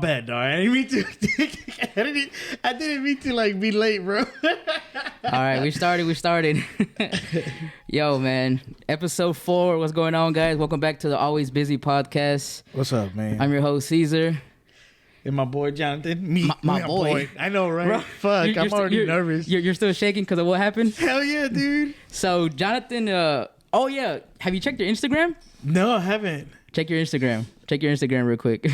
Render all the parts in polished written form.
bad, dog. I didn't mean to. I didn't mean to like be late, bro. All right, we started. Yo, man. Episode 4. What's going on, guys? Welcome back to the Always Busy podcast. What's up, man? I'm your host, Caesar. And my boy, Jonathan. My boy. I know, right? Bro, Fuck, I'm already nervous. You're still shaking because of what happened? Hell yeah, dude. So, Jonathan, oh, yeah. Have you checked your Instagram? No, I haven't. Check your Instagram. Check your Instagram real quick.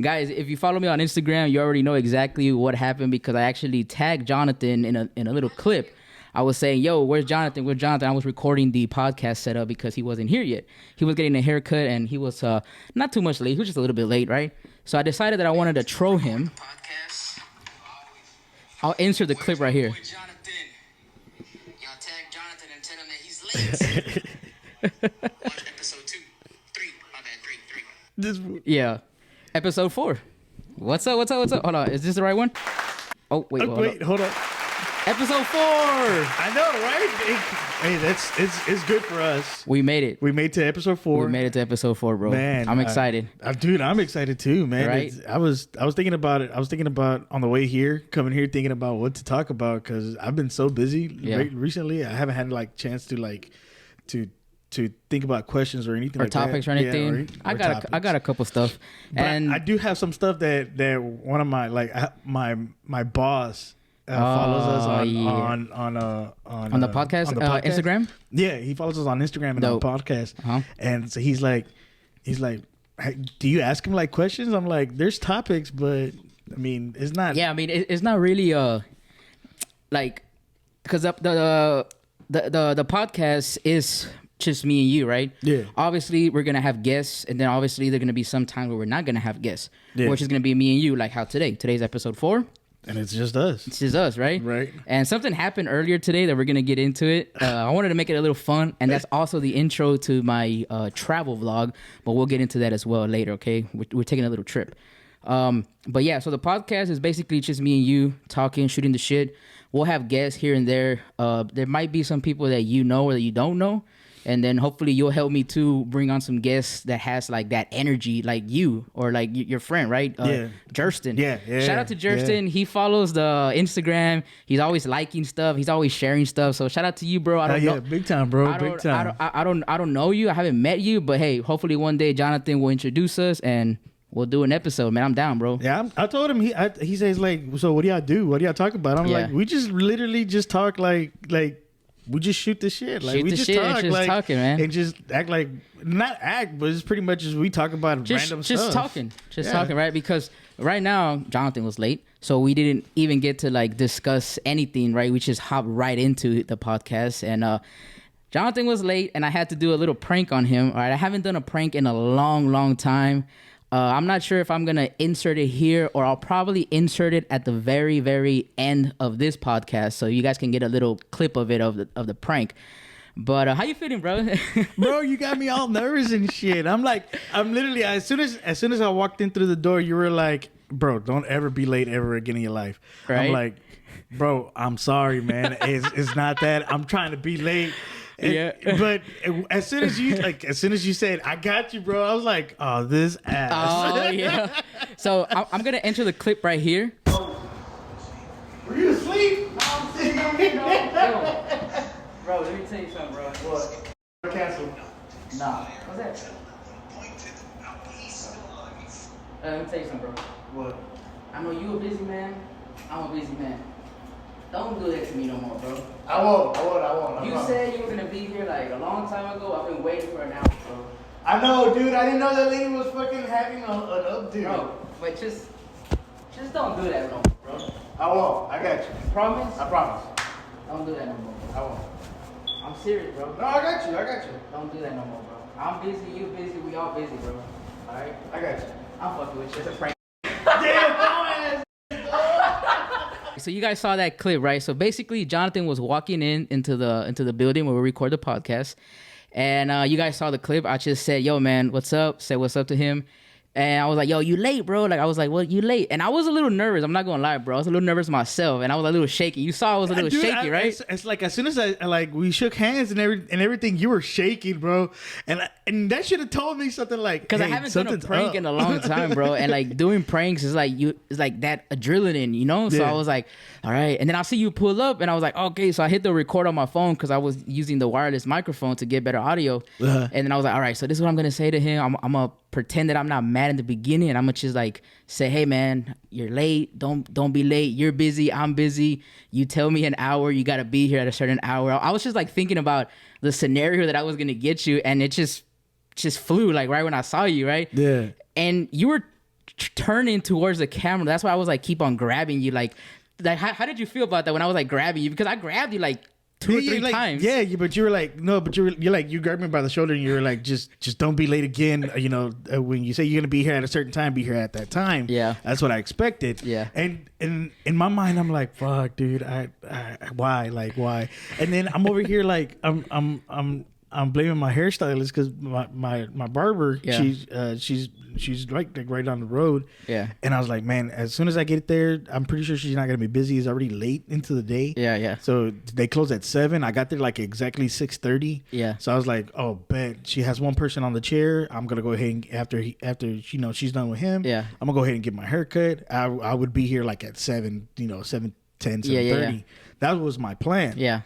Guys, if you follow me on Instagram, you already know exactly what happened because I actually tagged Jonathan in a little clip. I was saying, yo, where's Jonathan? Where's Jonathan? I was recording the podcast setup because he wasn't here yet. He was getting a haircut and he was not too much late. He was just a little bit late, right? So I decided that I wanted to troll him. I'll insert the clip right here. Y'all tag Jonathan and tell him that he's late. Watch episode 2, 3. My bad, 3. Yeah. Episode 4. What's up? Hold on. Is this the right one? Oh, wait, hold up. Episode 4. I know, right? Hey, it's good for us. We made it. We made it to episode 4. We made it to episode 4, bro. Man, I'm excited. Dude, I'm excited too, man. Right? I was thinking about it. I was thinking about on the way here, coming here, thinking about what to talk about because I've been so busy recently. I haven't had like chance to think about questions or anything Or like topics that. or anything. Yeah, I got a couple stuff, but and I do have some stuff that one of my my boss follows us on the podcast, Instagram. Yeah, he follows us on Instagram and Dope. on podcast. Uh-huh. And so he's like, hey, do you ask him like questions? I'm like, there's topics, but I mean, it's not. Yeah, I mean, it's not really like because the podcast is just me and you, right? Yeah. Obviously, we're gonna have guests, and then obviously there are gonna be some time where we're not gonna have guests, which is gonna be me and you, like how today. Today's episode 4. And it's just us. It's just us, right? Right. And something happened earlier today that we're going to get into it. I wanted to make it a little fun, and that's also the intro to my travel vlog, but we'll get into that as well later, okay? We're taking a little trip. But yeah, so the podcast is basically just me and you talking, shooting the shit. We'll have guests here and there. There might be some people that you know or that you don't know. And then hopefully you'll help me to bring on some guests that has like that energy, like you or like your friend, right? Jurston. Yeah. Shout out to Jurston. Yeah. He follows the Instagram. He's always liking stuff. He's always sharing stuff. So shout out to you, bro. I don't know. Big time, bro. Big time. I don't know you. I haven't met you, but hey, hopefully one day Jonathan will introduce us and we'll do an episode, man. I'm down, bro. Yeah, I told him. He says like, so what do y'all do? What do y'all talk about? I'm like, we just literally just talk like. We just shoot the shit. Like we just talk, just like talking, man. And just act like not act, but it's pretty much just we talk about random stuff. Just talking, right? Because right now Jonathan was late, so we didn't even get to like discuss anything, right? We just hopped right into the podcast, and Jonathan was late, and I had to do a little prank on him. All right, I haven't done a prank in a long time. I'm not sure if I'm going to insert it here or I'll probably insert it at the very, very end of this podcast so you guys can get a little clip of it, of the prank. But how you feeling, bro? Bro, you got me all nervous and shit. I'm literally, as soon as I walked in through the door, you were like, bro, don't ever be late ever again in your life. Right? I'm like, bro, I'm sorry, man. It's not that. I'm trying to be late. But as soon as you said I got you, bro, I was like, oh, this ass. Oh yeah. So I'm gonna enter the clip right here. Were you asleep? I'm sitting on the door. Bro, let me tell you something, bro. What? Cancel. Nah. What's that? Let me tell you something, bro. What? I know you a busy man. I'm a busy man. Don't do that to me no more, bro. I won't. You said you were gonna be here like a long time ago. I've been waiting for an hour, bro. I know, dude. I didn't know that lady was fucking having an updo. Bro, but just don't do that no more, bro. I won't. I got you. Promise? I promise. Don't do that no more. I won't. I'm serious, bro. No, I got you. Don't do that no more, bro. I'm busy, you busy, we all busy, bro. Alright? I got you. I'm fucking with you. It's a prank. Damn, So you guys saw that clip, right? So basically, Jonathan was walking into the building where we record the podcast, and you guys saw the clip. I just said, "Yo, man, what's up?" Said what's up to him. And I was like, yo, you late, bro. Like, I was like, well, you late. And I was a little nervous. I'm not going to lie, bro. I was a little nervous myself. And I was a little shaky. You saw I was a little shaky, right? It's like as soon as we shook hands and everything, you were shaking, bro. And that should have told me something like, because I haven't done a prank in a long time, bro. And like doing pranks is like it's like that adrenaline, you know? So I was like, all right. And then I see you pull up and I was like, okay. So I hit the record on my phone because I was using the wireless microphone to get better audio. And then I was like, all right, so this is what I'm going to say to him. I'm going to pretend that I'm not mad in the beginning, and I'm gonna just like say, hey man, you're late, don't be late, you're busy, I'm busy, you tell me an hour, you gotta be here at a certain hour. I was just like thinking about the scenario that I was gonna get you, and it just flew like right when I saw you, right? Yeah. And you were turning towards the camera. That's why I was like keep on grabbing you. Like how did you feel about that when I was like grabbing you? Because I grabbed you like two or three times. Yeah, but you were like, no, but you're like, you grabbed me by the shoulder and you were like, just don't be late again. You know, when you say you're gonna be here at a certain time, be here at that time. Yeah, that's what I expected. Yeah, and in my mind, I'm like, fuck, dude, why? And then I'm over here like, I'm blaming my hairstylist because my barber, she's right down the road. Yeah. And I was like, man, as soon as I get there, I'm pretty sure she's not gonna be busy. It's already late into the day. Yeah. So they close at 7. I got there like exactly 6:30. Yeah. So I was like, oh, bet she has one person on the chair. I'm gonna go ahead and after she's done with him. Yeah. I'm gonna go ahead and get my haircut. I would be here like at 7, 7:10, 7:30. Yeah. That was my plan. Yeah.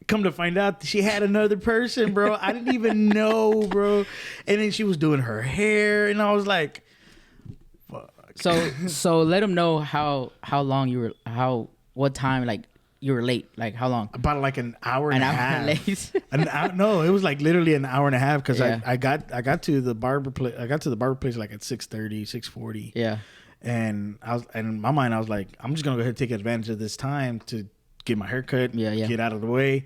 Come to find out, she had another person, bro. I didn't even know, bro. And then she was doing her hair, and I was like, fuck. So let them know how long you were, what time like you were late, like how long? About like an hour and a half. Late. No, it was like literally an hour and a half because Yeah. I got to the barber place. I got to the barber place like at 6:30, 6:40. Yeah. And in my mind, I was like, I'm just gonna go ahead and take advantage of this time to get my haircut, get out of the way.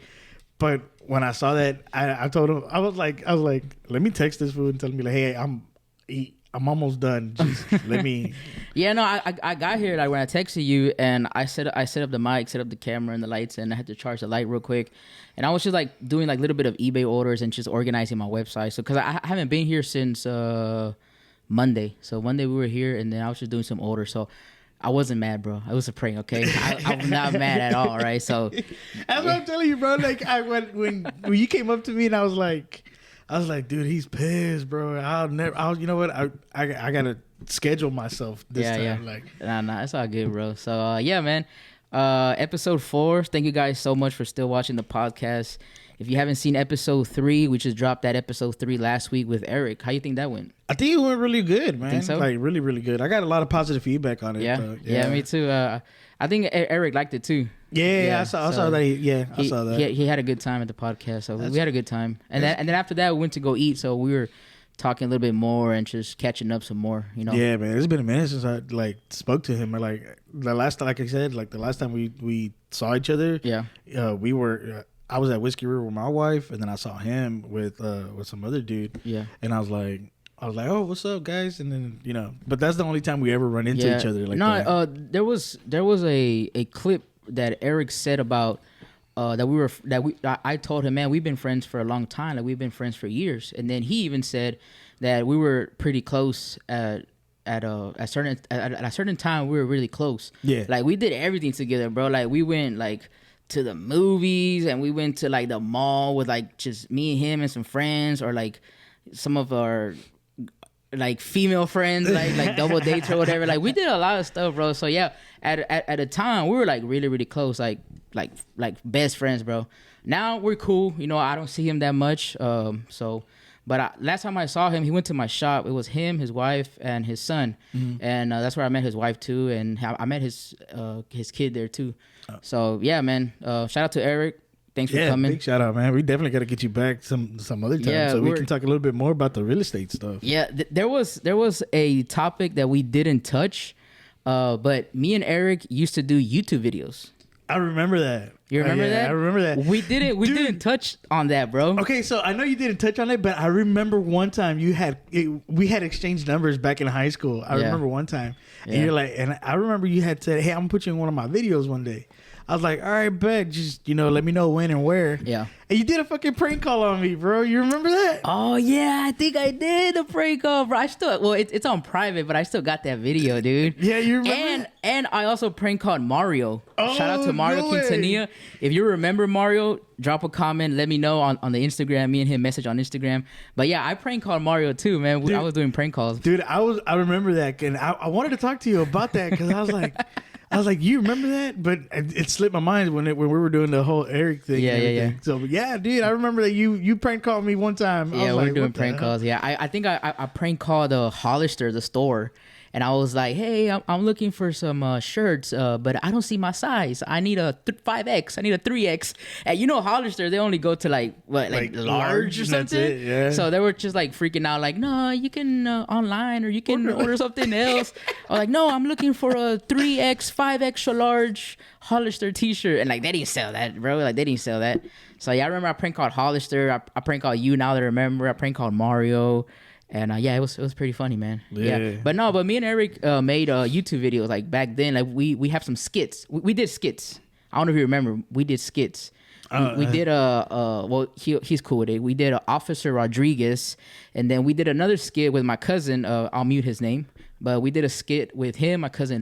But when I saw that, I told him, I was like, let me text this fool and tell him like, hey, I'm almost done. Just let me. Yeah, no, I got here like when I texted you and I set up the mic, set up the camera and the lights, and I had to charge the light real quick. And I was just like doing like a little bit of eBay orders and just organizing my website. So because I haven't been here since Monday. So Monday we were here, and then I was just doing some orders. So I wasn't mad, bro. It was a prank, okay? I was not mad at all, right? So that's what I'm telling you, bro. Like when you came up to me and I was like, dude, he's pissed, bro. You know what? I gotta schedule myself this time. Yeah. Like, nah, it's all good, bro. So yeah, man. Episode 4. Thank you guys so much for still watching the podcast. If you haven't seen episode 3, we just dropped that episode 3 last week with Eric. How you think that went? I think it went really good, man. Think so? Like really, really good. I got a lot of positive feedback on it. Yeah, me too. I think Eric liked it too. Yeah, I saw that. I saw that. He had a good time at the podcast, so we had a good time. And then after that, we went to go eat. So we were talking a little bit more and just catching up some more. You know. Yeah, man. It's been a minute since I like spoke to him. Like the last time we saw each other. Yeah. We were. I was at Whiskey River with my wife, and then I saw him with some other dude. Yeah. And I was like, oh, what's up, guys? And then but that's the only time we ever run into each other like that. No, there was a clip that Eric said about I told him, man, we've been friends for a long time, like we've been friends for years, and then he even said that we were pretty close at a certain time. We were really close. Yeah, like we did everything together, bro. Like we went like to the movies, and we went to like the mall with like just me and him and some friends, or like some of our like female friends, like double dates or whatever. Like we did a lot of stuff, bro. So yeah, at a time we were like really, really close, like best friends, bro. Now we're cool. You know, I don't see him that much. But last time I saw him, he went to my shop. It was him, his wife, and his son, and that's where I met his wife too, and I met his kid there too. So yeah, man. Shout out to Eric. Thanks for coming. Big shout out, man. We definitely got to get you back some other time so we can talk a little bit more about the real estate stuff. Yeah, there was a topic that we didn't touch, but me and Eric used to do YouTube videos. I remember that. You remember that? I remember that. We didn't touch on that, bro. Okay, so I know you didn't touch on it, but I remember one time we had exchanged numbers back in high school. I remember one time, and you're like, and I remember you had said, "Hey, I'm gonna put you in one of my videos one day." I was like, all right, bet. Just, let me know when and where. Yeah. And you did a fucking prank call on me, bro. You remember that? Oh, yeah. I think I did the prank call, bro. It's on private, but I still got that video, dude. Yeah, you remember And I also prank called Mario. Oh, Shout out to Mario no way. Quintanilla. If you remember Mario, drop a comment. Let me know on the Instagram. Me and him message on Instagram. But yeah, I prank called Mario too, man. Dude, I was doing prank calls. Dude, I remember that. And I wanted to talk to you about that because I was like, you remember that? But it slipped my mind when we were doing the whole Eric thing. Yeah. So yeah, dude, I remember that you prank called me one time. Yeah, we were doing prank calls. Yeah, I think I prank called Hollister, the store. And I was like, hey, I'm looking for some shirts, but I don't see my size. I need a 5X. I need a 3X. And Hollister, they only go to like large or something. That's it, yeah. So they were just like freaking out, like, no, you can online or you can order something else. I was like, no, I'm looking for a 3X, 5 extra large Hollister t-shirt. And like, they didn't sell that, bro. Like, they didn't sell that. So yeah, I remember I prank called Hollister. I prank called you now that I remember. I prank called Mario. And yeah, it was pretty funny, man. Yeah. But me and Eric made YouTube videos like back then. Like we have some skits. We did skits. I don't know if you remember. We did skits. We did he's cool with it. We did Officer Rodriguez, and then we did another skit with my cousin. I'll mute his name, but we did a skit with him, my cousin,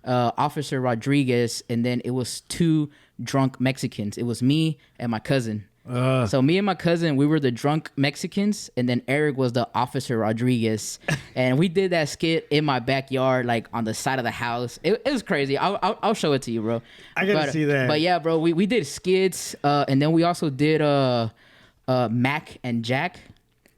Officer Rodriguez, and then it was 2 drunk Mexicans. It was me and my cousin. So me and my cousin, we were the drunk Mexicans, and then Eric was the Officer Rodriguez, and we did that skit in my backyard, like on the side of the house. It was crazy. I'll show it to you, bro. I gotta see that. But yeah, bro, we did skits, and then we also did Mac and Jack.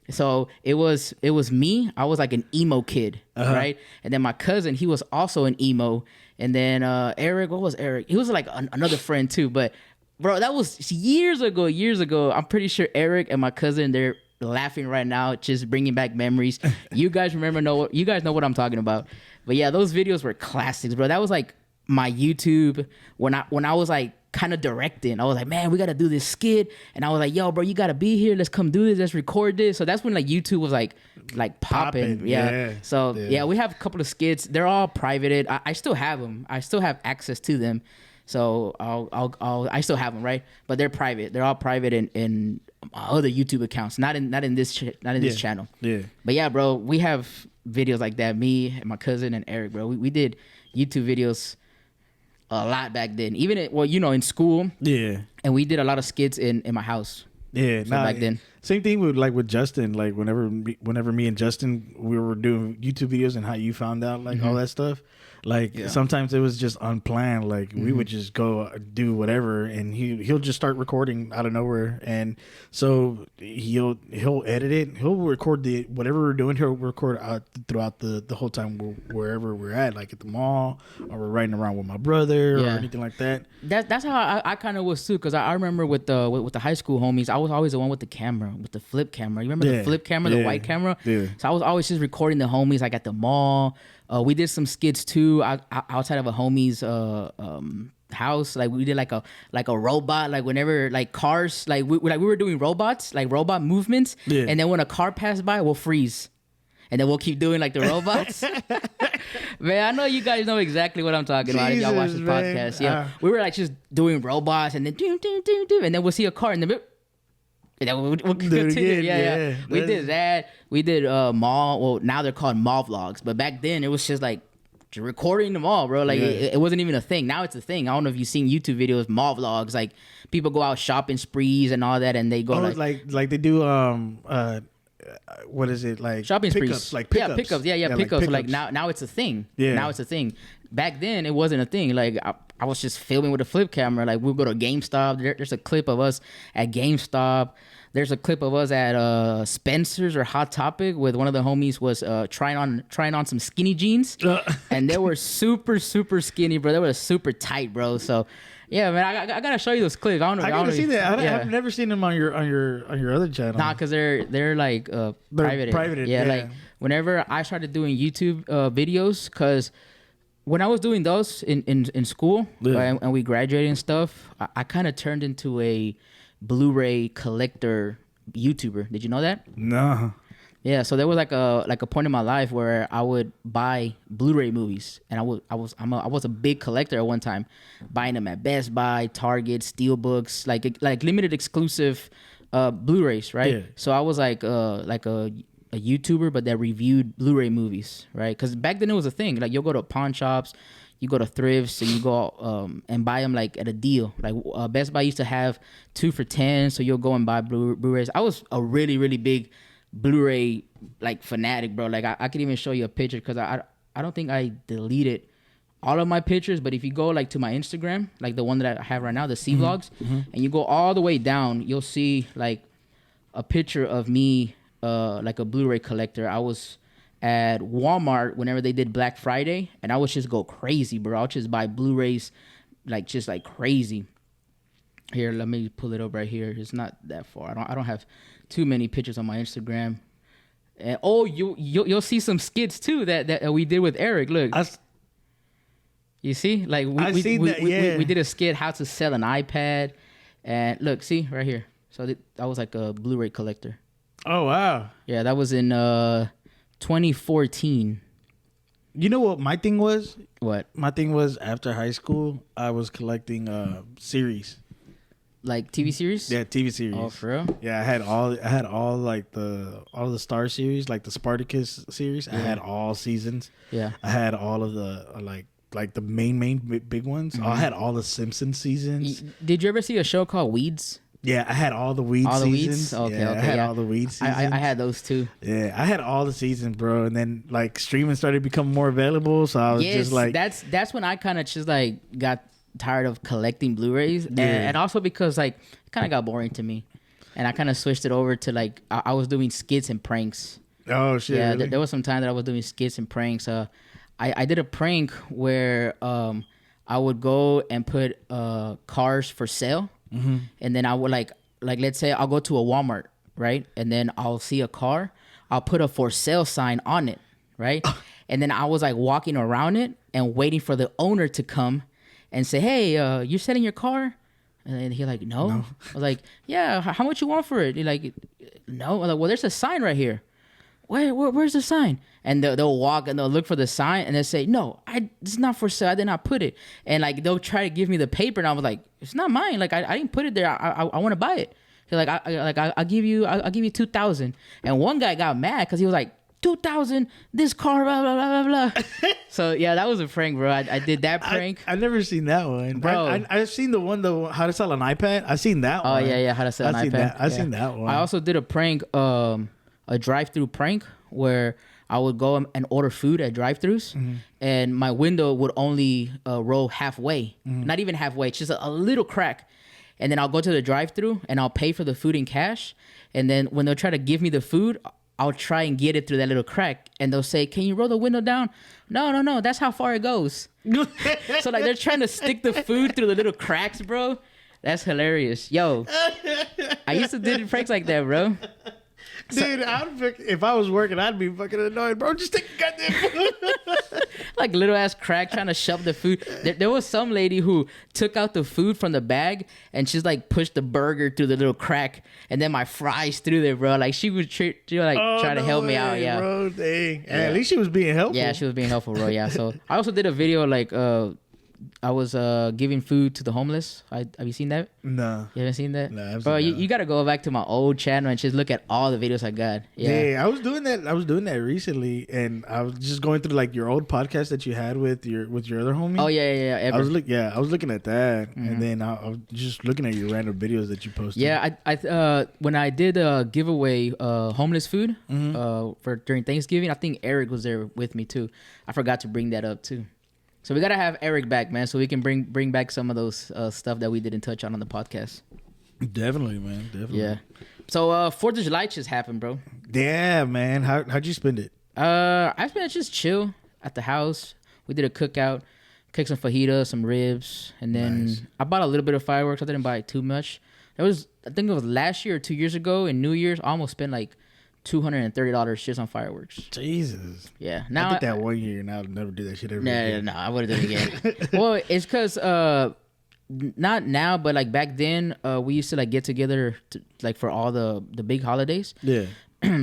So it was me. I was like an emo kid, right? And then my cousin, he was also an emo, and then Eric. What was Eric? He was like another friend too, but. Bro, that was years ago. I'm pretty sure Eric and my cousin, they're laughing right now, just bringing back memories. You guys you guys know what I'm talking about. But yeah, those videos were classics, bro. That was like my YouTube when I was like kind of directing. I was like, man, we got to do this skit. And I was like, yo, bro, you got to be here. Let's come do this. Let's record this. So that's when like YouTube was like popping. Yeah. So yeah, we have a couple of skits. They're all privated. I still have them. I still have access to them. So I still have them, right? But they're private. They're all private in other YouTube accounts, not in this channel. Yeah. But yeah, bro, we have videos like that. Me and my cousin and Eric, bro, we did YouTube videos a lot back then. Even in school. Yeah. And we did a lot of skits in my house. Yeah. Back then. Same thing with Justin. Like whenever me and Justin we were doing YouTube videos and how you found out like all that stuff. Like sometimes it was just unplanned. Like we would just go do whatever, and he'll just start recording out of nowhere. And so he'll edit it. He'll record whatever we're doing. He'll record out throughout the whole time wherever we're at, like at the mall or we're riding around with my brother or anything like that. That's how I kind of was too. Because I remember with the high school homies, I was always the one with the camera, with the flip camera. You remember the flip camera, the white camera? Yeah. So I was always just recording the homies like at the mall. We did some skits too outside of a homie's house. Like we did like a robot. Like whenever like cars, like we were doing robots, like robot movements. Yeah. And then when a car passed by, we'll freeze, and then we'll keep doing like the robots. Man, I know you guys know exactly what I'm talking about if y'all watch this podcast. Yeah, we were like just doing robots, and then and then we'll see a car, and then. And then we'll continue. Yeah. We did that. We did mall. Well, now they're called mall vlogs. But back then, it was just like recording the mall, bro. Like it wasn't even a thing. Now it's a thing. I don't know if you've seen YouTube videos, mall vlogs. Like people go out shopping sprees and all that, and they go like they do what is it like shopping pickups, sprees? like pickups. Pickups. Yeah, pickups. So like now it's a thing. Yeah. Now it's a thing. Back then, it wasn't a thing. Like I was just filming with a flip camera. Like we'll go to GameStop. There's a clip of us at GameStop. There's a clip of us at Spencer's or Hot Topic with one of the homies was trying on some skinny jeans, and they were super skinny, bro. They were super tight, bro. So yeah, man, I gotta show you those clips. I gotta see that. I've never seen them on your other channel. Nah, cause they're like private. Yeah, like whenever I started doing YouTube videos, cause. When I was doing those in school and we graduated and stuff, I kind of turned into a Blu-ray collector YouTuber. Did you know that? No. Yeah, so there was like a point in my life where I would buy Blu-ray movies, and I was a big collector at one time, buying them at Best Buy, Target, Steelbooks, like limited exclusive Blu-rays, right? Yeah. So I was like a YouTuber, but that reviewed Blu-ray movies, right? Because back then it was a thing. Like you'll go to pawn shops, you go to thrifts, and you go and buy them like at a deal. Like Best Buy used to have 2 for $10, so you'll go and buy Blu-rays. I was a really, really big Blu-ray like fanatic, bro. Like I could even show you a picture because I don't think I deleted all of my pictures, but if you go like to my Instagram, like the one that I have right now, the C Vlogs, and you go all the way down, you'll see like a picture of me, like a Blu-ray collector. I was at Walmart whenever they did Black Friday, and I would just go crazy, bro. I'll just buy Blu-rays like just like crazy. Here, let me pull it up right here. It's not that far. I don't have too many pictures on my Instagram. And you'll see some skits too that we did with Eric. Look, you see, like we did a skit how to sell an iPad, and look, see right here. So that was like a Blu-ray collector. Oh wow! Yeah, that was in 2014. You know what my thing was? What my thing was after high school, I was collecting series. Like TV series? Yeah, TV series. Oh, for real? Yeah, I had all like all the Star series, like the Spartacus series. Yeah. I had all seasons. Yeah. I had all of the like the main big ones. Mm-hmm. I had all the Simpsons seasons. Did you ever see a show called Weeds? Yeah, I had all the Weeds seasons. Okay, I had all the Weeds seasons. I had those too. Yeah, I had all the seasons, bro. And then like streaming started becoming more available, so I was just like, that's when I kind of just like got tired of collecting Blu-rays, and also because like it kind of got boring to me, and I kind of switched it over to like I was doing skits and pranks. Oh shit! Yeah, really? There was some time that I was doing skits and pranks. I did a prank where I would go and put cars for sale, and then I would like let's say I'll go to a Walmart, right, and then I'll see a car, I'll put a for sale sign on it, right, and then I was like walking around it and waiting for the owner to come and say, hey, you're selling your car? And he's like, no. I was like, yeah, how much you want for it? He's like, no. I'm like, well, there's a sign right here. Where's the sign? And they'll walk and they'll look for the sign and they'll say, no, it's not for sale. I did not put it. And like they'll try to give me the paper, and I was like, it's not mine. Like I didn't put it there. I want to buy it. He's like, I'll give you $2,000. And one guy got mad because he was like, $2,000, this car, blah blah blah blah blah. So yeah, that was a prank, bro. I did that prank. I've never seen that one, bro. I've seen the one, how to sell an iPad. I've seen that one. Oh yeah, how to sell an iPad. I've seen that one. I also did a prank, a drive-through prank where I would go and order food at drive-thrus, and my window would only roll halfway, not even halfway, just a little crack. And then I'll go to the drive-through and I'll pay for the food in cash. And then when they'll try to give me the food, I'll try and get it through that little crack, and they'll say, can you roll the window down? No, that's how far it goes. So like they're trying to stick the food through the little cracks, bro. That's hilarious. Yo, I used to do pranks like that, bro. Dude, if I was working, I'd be fucking annoyed, bro. Just take the goddamn food. Like little ass crack trying to shove the food. There was some lady who took out the food from the bag and she's like pushed the burger through the little crack, and then my fries through there, bro. Like she was trying to help me out, yeah. Bro, dang. Yeah. At least she was being helpful. Yeah, she was being helpful, bro. Yeah. So I also did a video like I was giving food to the homeless. Have you seen that? No. You haven't seen that? No, bro, you got to go back to my old channel and just look at all the videos I got. Yeah, I was doing that recently, and I was just going through like your old podcast that you had with your other homie. Oh yeah. I was looking at that, and then I was just looking at your random videos that you posted. Yeah, I when I did a giveaway homeless food for during Thanksgiving, I think Eric was there with me too. I forgot to bring that up too. So we gotta have Eric back, man, so we can bring back some of those stuff that we didn't touch on the podcast. Definitely, man. Definitely. Yeah. So 4th of July just happened, bro. Yeah, man. How'd you spend it? I spent it just chill at the house. We did a cookout, cooked some fajitas, some ribs, and then I bought a little bit of fireworks. I didn't buy too much. I think it was last year or 2 years ago in New Year's. I almost spent like $230 just on fireworks. Jesus. Yeah. Now I did that 1 year, and I'll never do that shit ever again. No, I would have done it again. Well, it's because not now, but like back then, we used to like get together like for all the big holidays. Yeah.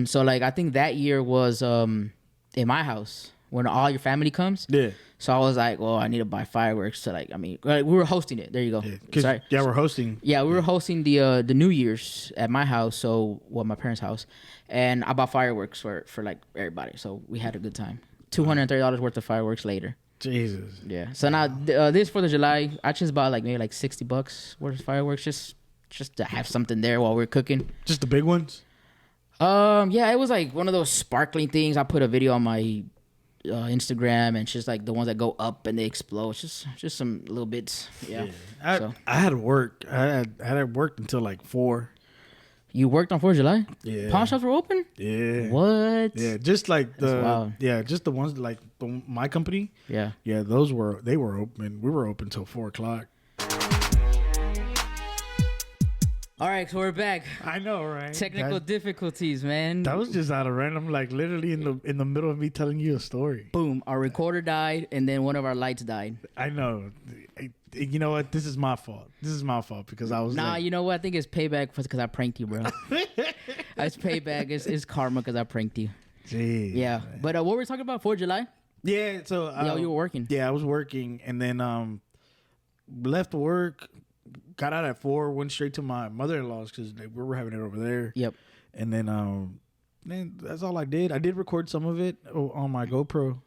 So like I think that year was in my house when all your family comes. Yeah. So I was like, well, I need to buy fireworks. So like, I mean, like, we were hosting it. There you go. Sorry. Yeah, we're hosting. Yeah, we were hosting the New Year's at my house. So my parents' house, and I bought fireworks for like everybody. So we had a good time. $230 worth of fireworks later. Jesus. Yeah. So now this 4th of July, I just bought like maybe like $60 worth of fireworks just to have something there while we're cooking. Just the big ones. Yeah, it was like one of those sparkling things. I put a video on my Instagram, and it's just like the ones that go up and they explode. It's just some little bits. Yeah. I had to work. I had worked until like 4. You worked on 4th of July? Yeah. Pawn shops were open? Yeah. What? Yeah, just like just the ones like my company. Yeah. Yeah, they were open. We were open till 4:00. All right, so we're back. I know, right? Technical difficulties, man. That was just out of random, like literally in the middle of me telling you a story. Boom! Our recorder died, and then one of our lights died. I know. You know what? This is my fault. Because I was you know what? I think it's payback because I pranked you, bro. It's payback. It's karma because I pranked you. Jeez. Yeah. Man. But what were we talking about? 4th of July? Yeah. So you were working. Yeah, I was working, and then left work. Got out at 4, went straight to my mother-in-law's because we were having it over there. Yep. And then that's all I did. I did record some of it on my GoPro.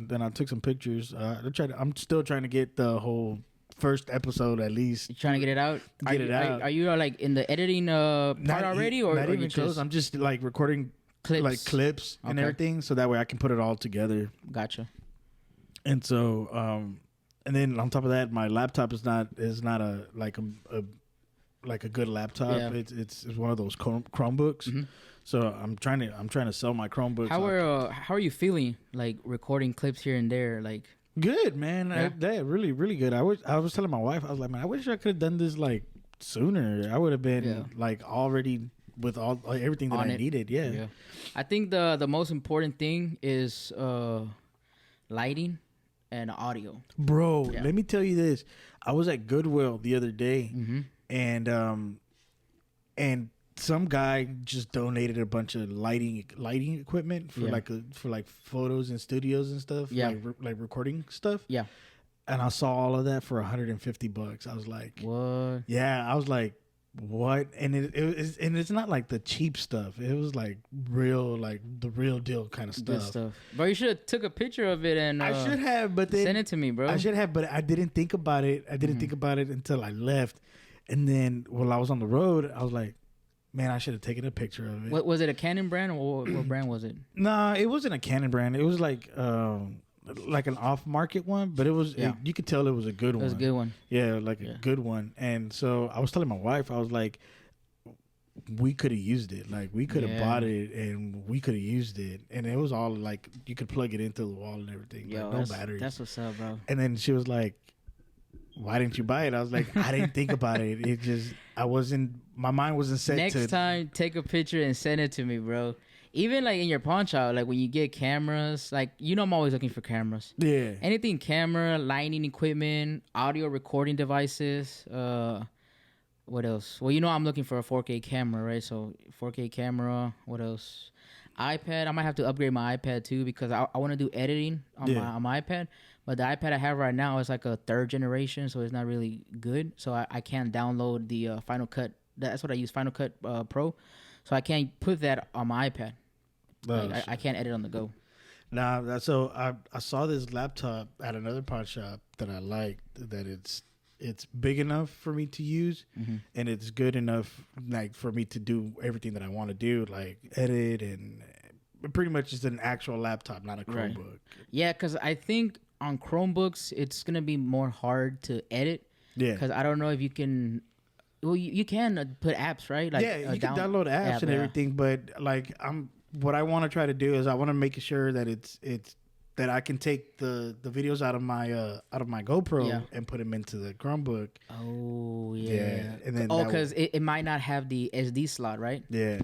Then I took some pictures. I'm still trying to get the whole first episode at least. You trying to get it out? Are you like in the editing part already, or not or even you close? I'm just like recording clips and everything, so that way I can put it all together. Gotcha. And so and then on top of that, my laptop is not a good laptop. Yeah. It's one of those Chromebooks. Mm-hmm. So I'm trying to sell my Chromebooks. How are you feeling like recording clips here and there? Like good, man. Yeah, really, really good. I was telling my wife, I was like, man, I wish I could have done this like sooner. I would have been like already with all everything that I needed. Yeah. I think the most important thing is lighting and audio. Bro, let me tell you this. I was at Goodwill the other day, and some guy just donated a bunch of lighting equipment for like photos and studios and stuff. Yeah. Like recording stuff. Yeah. And I saw all of that for $150. I was like, what? Yeah, I was like, what? And it's not like the cheap stuff. It was like real, like the real deal kind of stuff. Good stuff. Bro, you should have took a picture of it and I should have, but then send it to me, bro. I should have, but I didn't think about it. I didn't think about it until I left. And then while I was on the road, I was like, man, I should have taken a picture of it. What was it, a Canon brand, or what brand was it? Nah, it wasn't a Canon brand. It was like an off-market one, but it was you could tell it was a good one. It was a good one. Yeah, like a good one. And so I was telling my wife, I was like, we could have used it. Like we could have bought it and we could have used it. And it was all like you could plug it into the wall and everything. Yo, like, no batteries. That's what's up, bro. And then she was like, why didn't you buy it? I was like, I didn't think about it. It just my mind wasn't set to. Next time, take a picture and send it to me, bro. Even like in your pawn shop, like when you get cameras, like I'm always looking for cameras. Yeah. Anything camera, lighting equipment, audio recording devices. What else? Well, I'm looking for a 4K camera, right? So 4K camera. What else? iPad. I might have to upgrade my iPad too because I want to do editing on my iPad. But the iPad I have right now is like a 3rd generation, so it's not really good. So I can't download the Final Cut. That's what I use, Final Cut Pro. So I can't put that on my iPad. Like, I can't edit on the go. Nah, so I saw this laptop at another pawn shop that I liked. That it's big enough for me to use, and it's good enough like for me to do everything that I want to do, like edit and pretty much it's an actual laptop, not a Chromebook. Right. Yeah, because I think on Chromebooks it's gonna be more hard to edit. Yeah, because I don't know if you can. Well, you can put apps, right? Like, you can download apps and everything, but like what I want to try to do is I want to make sure that it's that I can take the videos out of my GoPro and put them into the Chromebook. Oh yeah. And then because it might not have the SD slot, right? Yeah.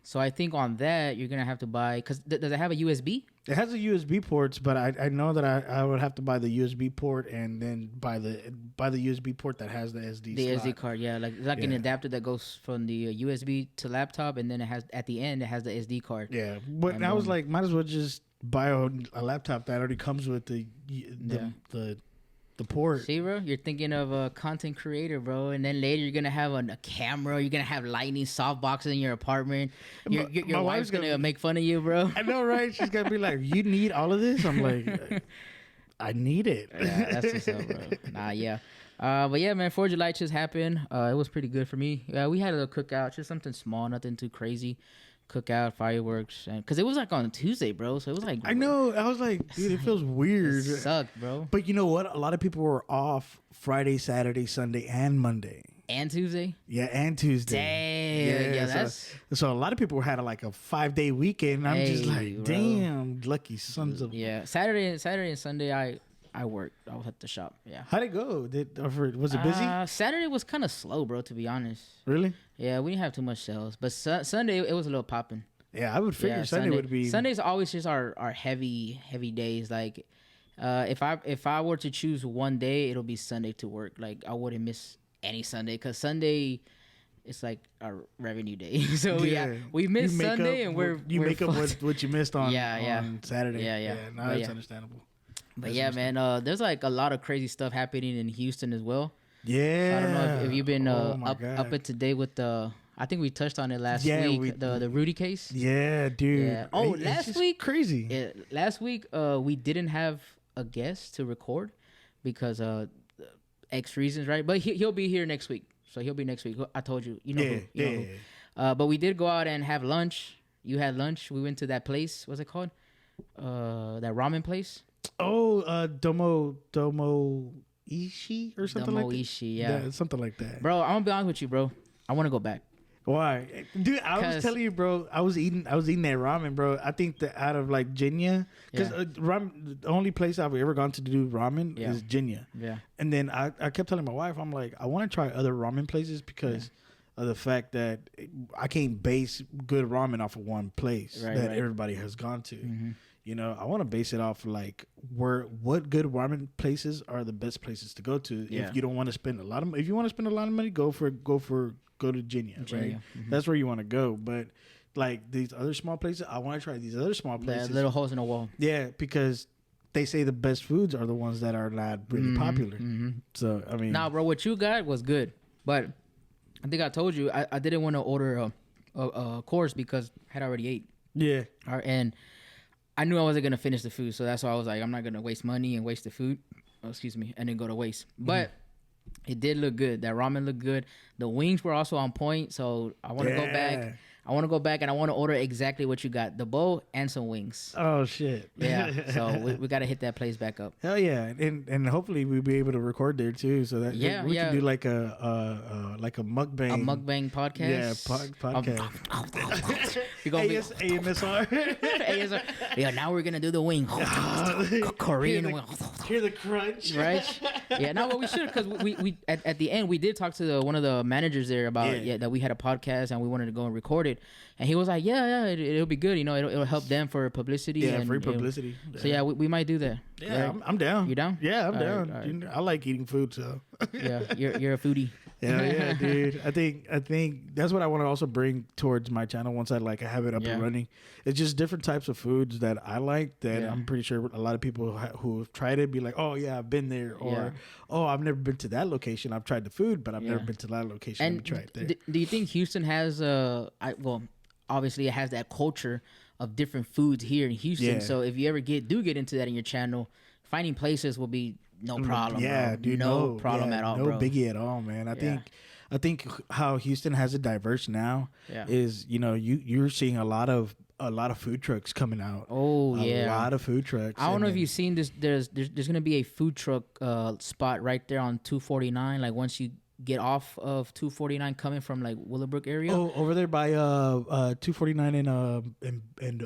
So I think on that you're gonna have to buy. Does it have a USB? It has the USB ports, but I know that I would have to buy the USB port and then buy the USB port that has the SD The slot. SD card, yeah, like it's like an adapter that goes from the USB to laptop, and then it has at the end it has the SD card. Yeah, but And I was like, might as well just buy a laptop that already comes with the port. See, bro, you're thinking of a content creator, bro, and then later you're gonna have a camera. You're gonna have lightning softboxes in your apartment. Your wife's gonna make fun of you, bro. I know, right? She's gonna be like, "You need all of this?" I'm like, "I need it." Yeah, that's what's up, bro. Nah, yeah. But yeah, man, 4th of July just happened. It was pretty good for me. Yeah, we had a little cookout, just something small, nothing too crazy. Cookout, fireworks, and because it was like on Tuesday, bro. So it was like I know. I was like, dude, it feels weird. It sucked, bro. But you know what? A lot of people were off Friday, Saturday, Sunday, and Monday. And Tuesday. Yeah, and Tuesday. Dang, yeah, that's so a lot of people had like a 5-day weekend. I'm just like, bro. damn, lucky sons of. Yeah, Saturday and Sunday I worked. I was at the shop. Yeah. How'd it go? Was it busy? Saturday was kind of slow, bro. To be honest. Really? Yeah, we didn't have too much sales, but Sunday it was a little popping. Yeah, I would figure Sunday would be. Sunday's always just our heavy days. Like, if I were to choose one day, it'll be Sunday to work. Like, I wouldn't miss any Sunday because Sunday, it's like our revenue day. So we miss Sunday and we're make up what you missed on on Saturday. Yeah. No, it's understandable. But yeah, man, there's like a lot of crazy stuff happening in Houston as well. Yeah. So I don't know if you've been up to date with the. I think we touched on it last week. The Rudy case. Yeah, dude. Yeah. Oh, last week crazy. Yeah, last week we didn't have a guest to record because X reasons, right? But he'll be here next week. So he'll be next week. I told you. You know who. But we did go out and have lunch. You had lunch. We went to that place. What's it called? That ramen place. Oh, Domo Ishi or something like that. Ishi, yeah, something like that. Bro, I'm gonna be honest with you, bro. I want to go back. Why, dude? I was telling you, bro. I was eating that ramen, bro. I think that out of like Jinya, because ramen, the only place I've ever gone to do ramen is Jinya. Yeah. And then I kept telling my wife, I'm like, I want to try other ramen places because of the fact that I can't base good ramen off of one place everybody has gone to. Mm-hmm. You know, I want to base it off like what good ramen places are the best places to go to. Yeah. If you don't want to spend a lot of, if you want to spend a lot of money, go to Jinya, right? Mm-hmm. That's where you want to go. But like these other small places, I want to try these other small places. The little holes in the wall. Yeah, because they say the best foods are the ones that are not really popular. Mm-hmm. So I mean, nah, bro, what you got was good, but I think I told you I didn't want to order a course because I had already ate. Yeah, and I knew I wasn't gonna finish the food, so that's why I was like, I'm not gonna waste money and waste the food. Oh, excuse me, and then go to waste. But it did look good. That ramen looked good. The wings were also on point, so I want to go back. I want to go back and I want to order exactly what you got: the bowl and some wings. Oh shit! Yeah, so we got to hit that place back up. Hell yeah, and hopefully we'll be able to record there too, so that we can do like a mukbang. A mukbang podcast. Yeah, podcast. You're gonna ASMR. ASMR. Yeah, now we're gonna do the wing. Korean wing. Hear the crunch, right? Yeah. No, what we should, because we at the end we did talk to one of the managers there about that we had a podcast and we wanted to go and record it, and he was like, it'll be good, it'll help them for publicity. And free publicity. So we might do that. Yeah, right? I'm down. You down? Yeah, I'm down. Right. I like eating food, so yeah, you're a foodie. Yeah, dude. I think that's what I want to also bring towards my channel once I have it up and running. It's just different types of foods that I like that I'm pretty sure a lot of people who have tried it be like, oh yeah, I've been there, or oh, I've never been to that location. I've tried the food, but I've never been to that location. And let me try it there. Do you think Houston has obviously it has that culture of different foods here in Houston. Yeah. So if you ever do get into that in your channel, finding places will be no problem. Yeah, bro. dude, no problem at all, no bro. biggie at all, man. I think how Houston has it diverse now is you're seeing a lot of food trucks coming out. Oh yeah, a lot of food trucks. I don't know if you've seen this. There's gonna be a food truck spot right there on 249. Like once you get off of 249 coming from like Willowbrook area. Oh, over there by 249 and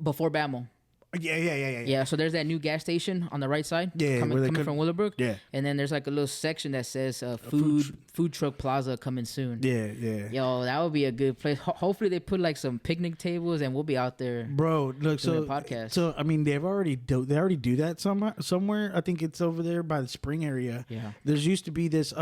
before Bamel. Yeah, so there's that new gas station on the right side. Yeah, coming from Willowbrook. Yeah. And then there's like a little section that says food truck plaza coming soon. Yeah, yeah. Yo, that would be a good place. Hopefully they put like some picnic tables and we'll be out there. Bro, look, doing a podcast. So I mean, they already do that somewhere. I think it's over there by the spring area. Yeah. There's used to be this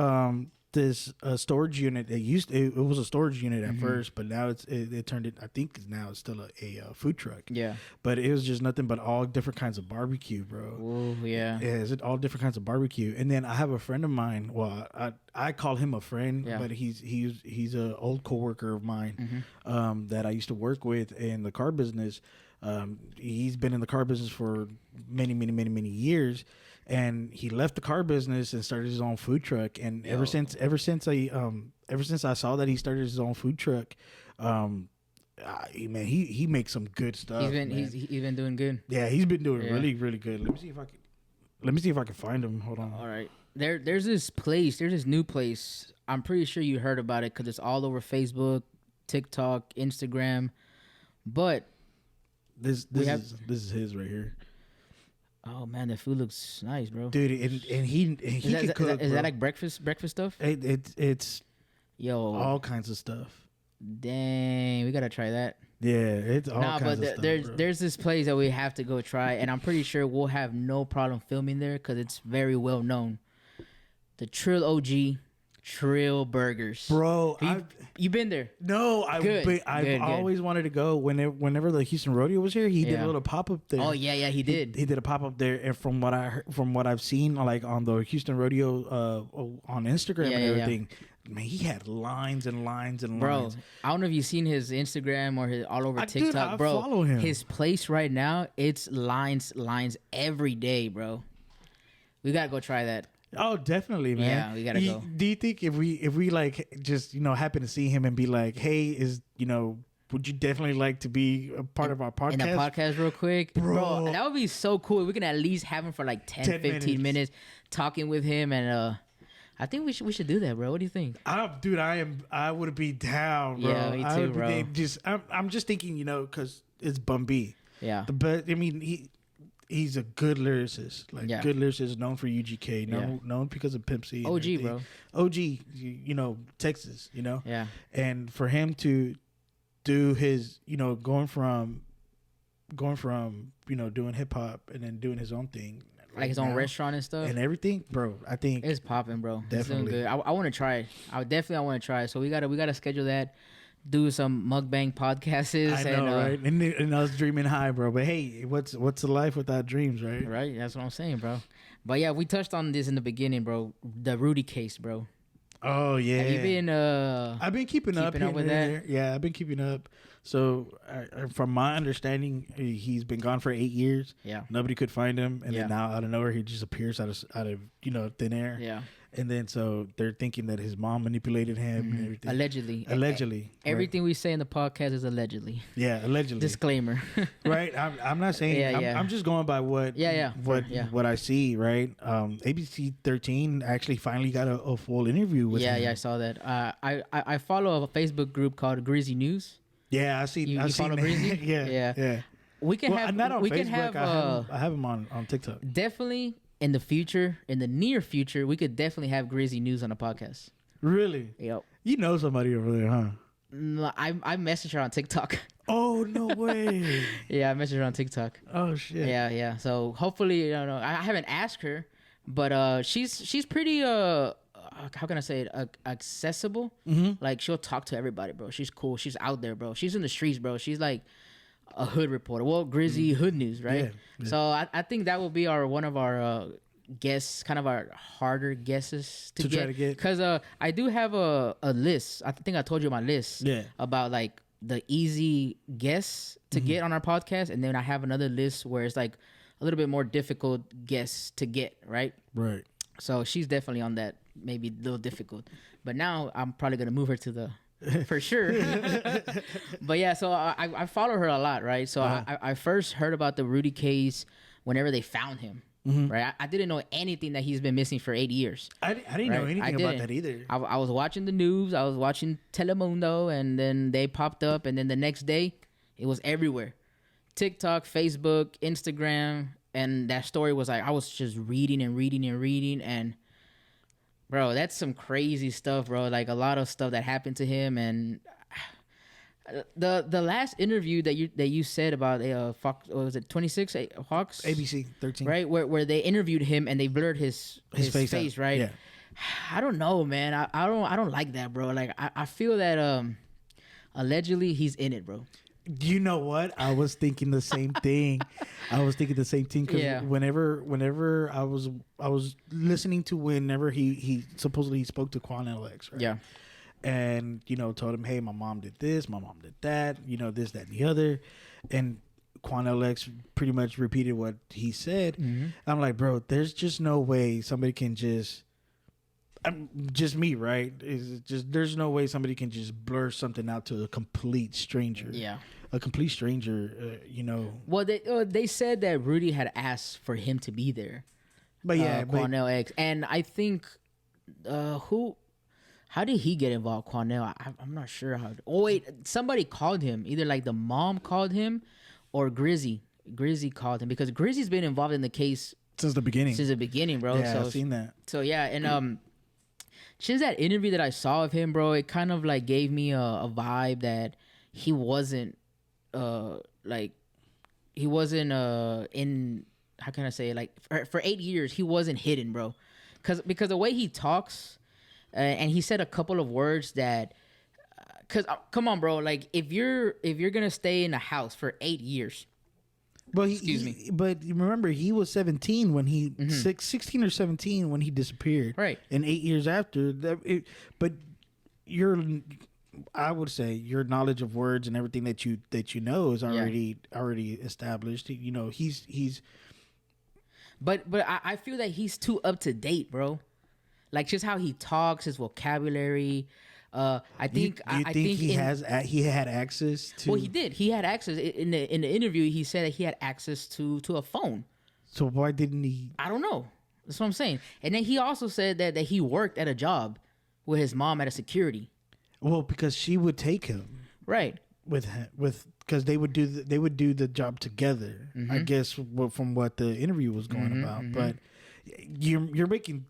storage unit. It was a storage unit at first, but now it turned it. I think now it's still a food truck. Yeah. But it was just nothing but all different kinds of barbecue, bro. Oh yeah. Yeah, is it all different kinds of barbecue? And then I have a friend of mine. Well, I call him a friend, but he's an old coworker of mine that I used to work with in the car business. He's been in the car business for many years, and he left the car business and started his own food truck. And ever since I saw that he started his own food truck, he makes some good stuff. He's been doing good. Yeah, he's been doing really good. Let me see if I can find him. Hold on. All right. There's this new place. I'm pretty sure you heard about it because it's all over Facebook, TikTok, Instagram. But this is his right here. Oh man, the food looks nice, bro. Dude, and he can cook. Is that like breakfast stuff? It's all kinds of stuff. Dang, we gotta try that. Yeah, it's all kinds of stuff. There's this place that we have to go try, and I'm pretty sure we'll have no problem filming there because it's very well known. The Trill OG Trill Burgers, bro. You been there? No, I've always wanted to go. Whenever the Houston Rodeo was here, he did a little pop up there. Oh yeah, he did. He did a pop up there, and from what I've seen, like on the Houston Rodeo, on Instagram and everything, man, he had lines and lines and lines. Bro, I don't know if you've seen his Instagram or all over TikTok, bro. I follow him. His place right now, it's lines every day, bro. We gotta go try that. Oh, definitely, man. Yeah, we gotta go. Do you think if we like just happen to see him and be like, hey, would you definitely like to be a part of our podcast? In the podcast real quick? Bro, that would be so cool. We can at least have him for like 10-15 minutes talking with him, and I think we should do that, bro. What do you think? Dude, I would be down, bro. Yeah, me too, bro. I'm just thinking, because it's Bun B. Yeah. But I mean, he's a good lyricist, good lyricist, known for UGK, known because of Pimp C. OG, bro. OG, Texas, Yeah. And for him to do his, going from doing hip hop and then doing his own thing, like his own restaurant and stuff and everything, bro. I think it's popping, bro. Definitely. It's doing good. I want to try it. I want to try it. So we gotta schedule that. Do some mukbang podcasts. I know, right? And us dreaming high, bro. But hey, what's a life without dreams, right? Right. That's what I'm saying, bro. But yeah, we touched on this in the beginning, bro. The Rudy case, bro. Oh yeah. Have you been? I've been keeping up with that. Yeah, I've been keeping up. So, from my understanding, he's been gone for 8 years. Yeah. Nobody could find him, and then now out of nowhere, he just appears out of thin air. Yeah. And then so they're thinking that his mom manipulated him and everything. Allegedly. Everything we say in the podcast is allegedly. Yeah, allegedly. Disclaimer. Right. I'm not saying. I'm just going by what. What I see. Right. ABC 13 actually finally got a full interview with him. Yeah, I saw that. I follow a Facebook group called Grizzy News. Yeah, I see. You follow Grizzy? yeah. We can have. Not on we Facebook. can have. I have him on TikTok. Definitely. In the near future, we could definitely have Grizzy News on a podcast. Really? Yep. You know somebody over there, huh? No, I messaged her on TikTok. Oh, no way. Yeah, I messaged her on TikTok. Oh, shit. Yeah. So hopefully, I haven't asked her, but she's pretty how can I say it? Accessible. Mm-hmm. Like she'll talk to everybody, bro. She's cool. She's out there, bro. She's in the streets, bro. She's like a hood reporter. Well, Grizzy hood news, right? Yeah. So I think that will be one of our guests, kind of our harder guesses to try to get. Because I do have a list. I think I told you my list. Yeah. About like the easy guests to get on our podcast, and then I have another list where it's like a little bit more difficult guests to get. Right. Right. So she's definitely on that. Maybe a little difficult, but now I'm probably gonna move her to the. For sure. But yeah, so I follow her a lot, right? So I first heard about the Rudy case whenever they found him, right? I didn't know anything that he's been missing for 8 years. I didn't know anything about that either. I was watching the news. I was watching Telemundo, and then they popped up, and then the next day, it was everywhere. TikTok, Facebook, Instagram, and that story was like I was just reading and reading and reading, and bro, that's some crazy stuff, bro. Like a lot of stuff that happened to him, and the last interview that you said about Fox, what was it 26 Hawks ABC 13, right? Where they interviewed him and they blurred his face, right? Yeah. I don't know, man. I don't like that, bro. Like I feel that allegedly he's in it, bro. You know what? I was thinking the same thing. Because whenever I was listening to whenever he supposedly spoke to Quan LX, right? Yeah. And told him, hey, my mom did this, my mom did that, this, that, and the other, and Quan LX pretty much repeated what he said. Mm-hmm. I'm like, bro, there's just no way somebody can just me, right? There's no way somebody can just blur something out to a complete stranger. Yeah. A complete stranger, Well, they said that Rudy had asked for him to be there. But yeah, Quanell X. And I think how did he get involved, Quanell? I'm not sure how. Oh wait, somebody called him. Either like the mom called him or Grizzy. Grizzy called him because Grizzy's been involved in the case since the beginning, bro. Yeah, So, I've seen that. So yeah, and just that interview that I saw of him, bro, it kind of like gave me a vibe that he wasn't in, how can I say it? Like for 8 years he wasn't hidden, bro, because the way he talks, and he said a couple of words that, cause come on, bro, like if you're gonna stay in a house for 8 years. But Excuse me. But remember, he was 17 when he 16 or 17 when he disappeared. Right. And 8 years after that. But I would say your knowledge of words and everything that you know is already established. He's. But I feel that he's too up to date, bro. Like just how he talks, his vocabulary. I think he had access to. Well, he did. He had access in the interview. He said that he had access to a phone. So why didn't he? I don't know. That's what I'm saying. And then he also said that he worked at a job with his mom at a security. Well, because she would take him right because they would do the job together. I guess from what the interview was going about, but. You're making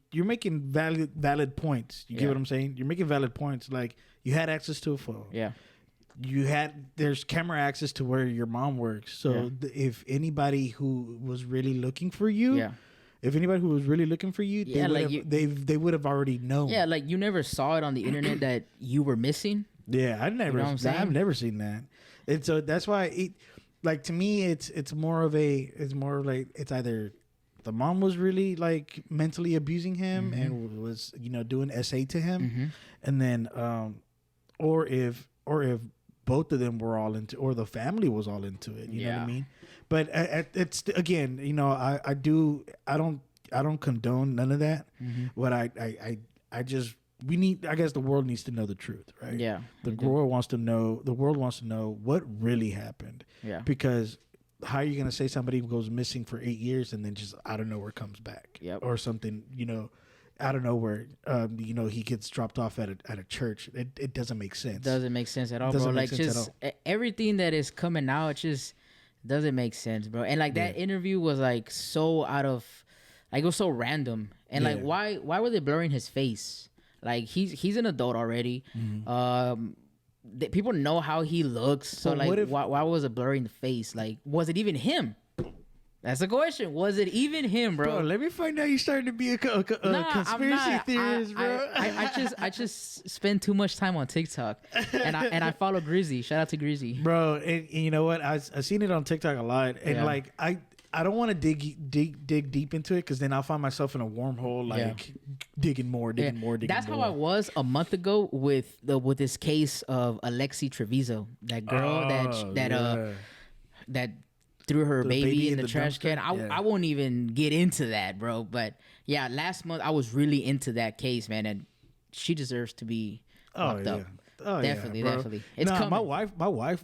valid points. You get what I'm saying? You're making valid points. Like you had access to a phone. Yeah. There's camera access to where your mom works. So if anybody who was really looking for you, they would have already known. Yeah, like you never saw it on the internet that you were missing. Yeah, I've never seen that. And so that's why to me it's more like it's either the mom was really like mentally abusing him and was doing SA to him, and then or if both of them were all into, or the family was all into it. You know what I mean? But it's again, I don't condone none of that. What I guess the world needs to know the truth, right? Yeah, the world wants to know what really happened. Yeah, because. How are you going to say somebody goes missing for 8 years and then just out of nowhere comes back? Yep. Or something, out of nowhere, he gets dropped off at a church. It doesn't make sense. Doesn't make sense at all, bro. Like just everything that is coming out, it just doesn't make sense, bro. And like that interview was like so out of, like it was so random. And like why were they blurring his face? Like he's an adult already. People know how he looks, so like why was it blurring the face? Like was it even him? That's the question. Was it even him, bro? Let me find out you're starting to be a conspiracy theorist, bro. I just spend too much time on TikTok, and I follow Grizzy. Shout out to Grizzy, bro. And you know what? I've seen it on TikTok a lot, and like I don't want to dig deep into it because then I'll find myself in a wormhole, like digging more. That's how I was a month ago with this case of Alexi Treviso, that girl that threw her baby in the trash can. I won't even get into that, bro. But yeah, last month I was really into that case, man, and she deserves to be locked up. Oh definitely, yeah, bro. definitely. It's nah, coming.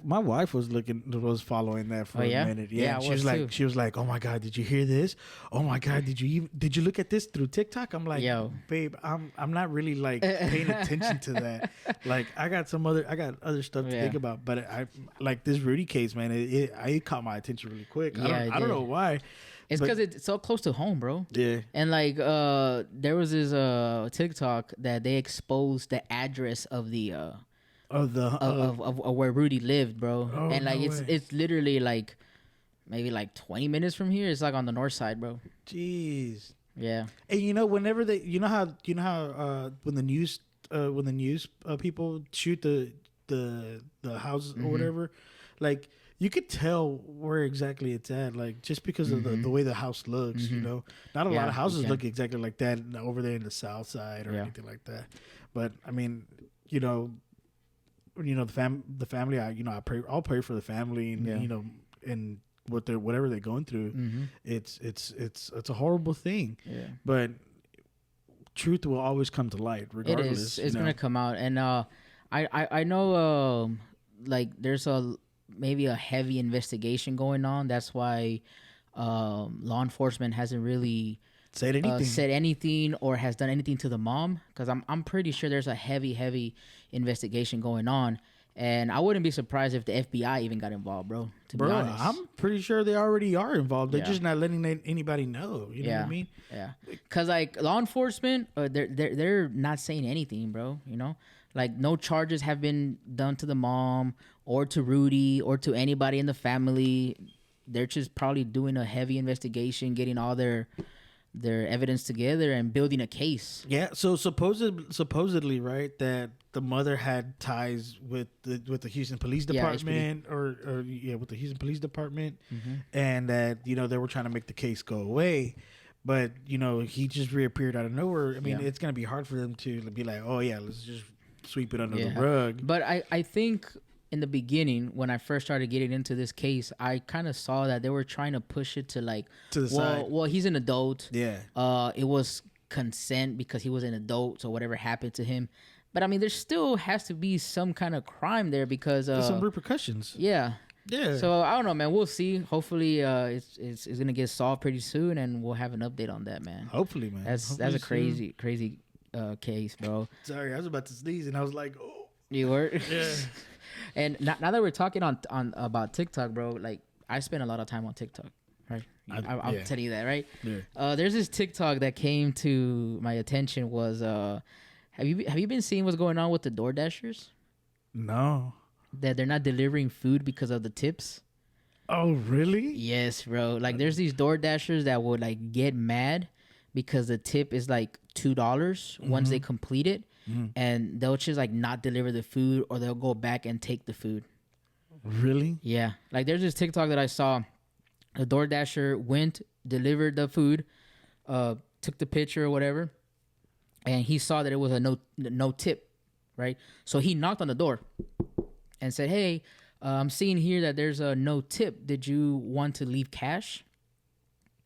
my wife was following that for Oh, yeah? a minute. Yeah, I she was too. she was like, oh my god, did you hear this? Oh my god, did you look at this through TikTok? I'm like, Yo. babe, I'm not really like paying attention to that. Like I got other stuff to Yeah. think about. But I like this Rudy case, man. It caught my attention really quick. Yeah, it I don't did. know why. It's but- because it's so close to home, bro. Yeah. And like, there was this TikTok that they exposed the address of the of where Rudy lived, bro. Oh, and like no it's way. it's literally like maybe like 20 minutes from here. It's like on the north side, bro. Jeez. Yeah. And whenever they, how when the news people shoot the houses or whatever, like you could tell where exactly it's at, like just because of the way the house looks. Not a lot of houses look exactly like that over there in the south side or anything like that. But I mean, the family. I'll pray for the family, and and whatever they're going through. It's a horrible thing. Yeah. But truth will always come to light, regardless. It is. It's gonna come out, and I know like there's maybe a heavy investigation going on. That's why law enforcement hasn't really said anything or has done anything to the mom, because I'm pretty sure there's a heavy investigation going on, and I wouldn't be surprised if the FBI even got involved, bro. To be honest, I'm pretty sure they already are involved. They're Yeah. just not letting anybody know. You know what I mean? Yeah, because like law enforcement, they're not saying anything, bro. Like no charges have been done to the mom or to Rudy or to anybody in the family. They're just probably doing a heavy investigation, getting all their evidence together and building a case. Yeah. So supposedly, right, that the mother had ties with the Houston Police Department, with the Houston Police Department, and that they were trying to make the case go away. But he just reappeared out of nowhere. I mean, it's gonna be hard for them to be like, oh yeah, let's just sweep it under the rug. But I think in the beginning, when I first started getting into this case, I kind of saw that they were trying to push it to the side. Well, he's an adult. Yeah. It was consent because he was an adult, so whatever happened to him. But I mean, there still has to be some kind of crime there because There's some repercussions. Yeah. Yeah. So I don't know, man. We'll see. Hopefully, it's gonna get solved pretty soon, and we'll have an update on that, man. Hopefully, man. That's a crazy case, bro. Sorry, I was about to sneeze and I was like, oh. You were? Yeah. And now that we're talking on about TikTok, bro, like I spend a lot of time on TikTok, right? I'll tell you that, right? Yeah. There's this TikTok that came to my attention was have you been seeing what's going on with the DoorDashers? No. That they're not delivering food because of the tips. Oh, really? Yes, bro. Like there's these DoorDashers that would like get mad because the tip is like $2 once they complete it, and they'll just like not deliver the food, or they'll go back and take the food. Really? Yeah. Like there's this TikTok that I saw. A DoorDasher went, delivered the food, took the picture or whatever, and he saw that it was a no tip, right? So he knocked on the door and said, "Hey, I'm seeing here that there's a no tip. Did you want to leave cash?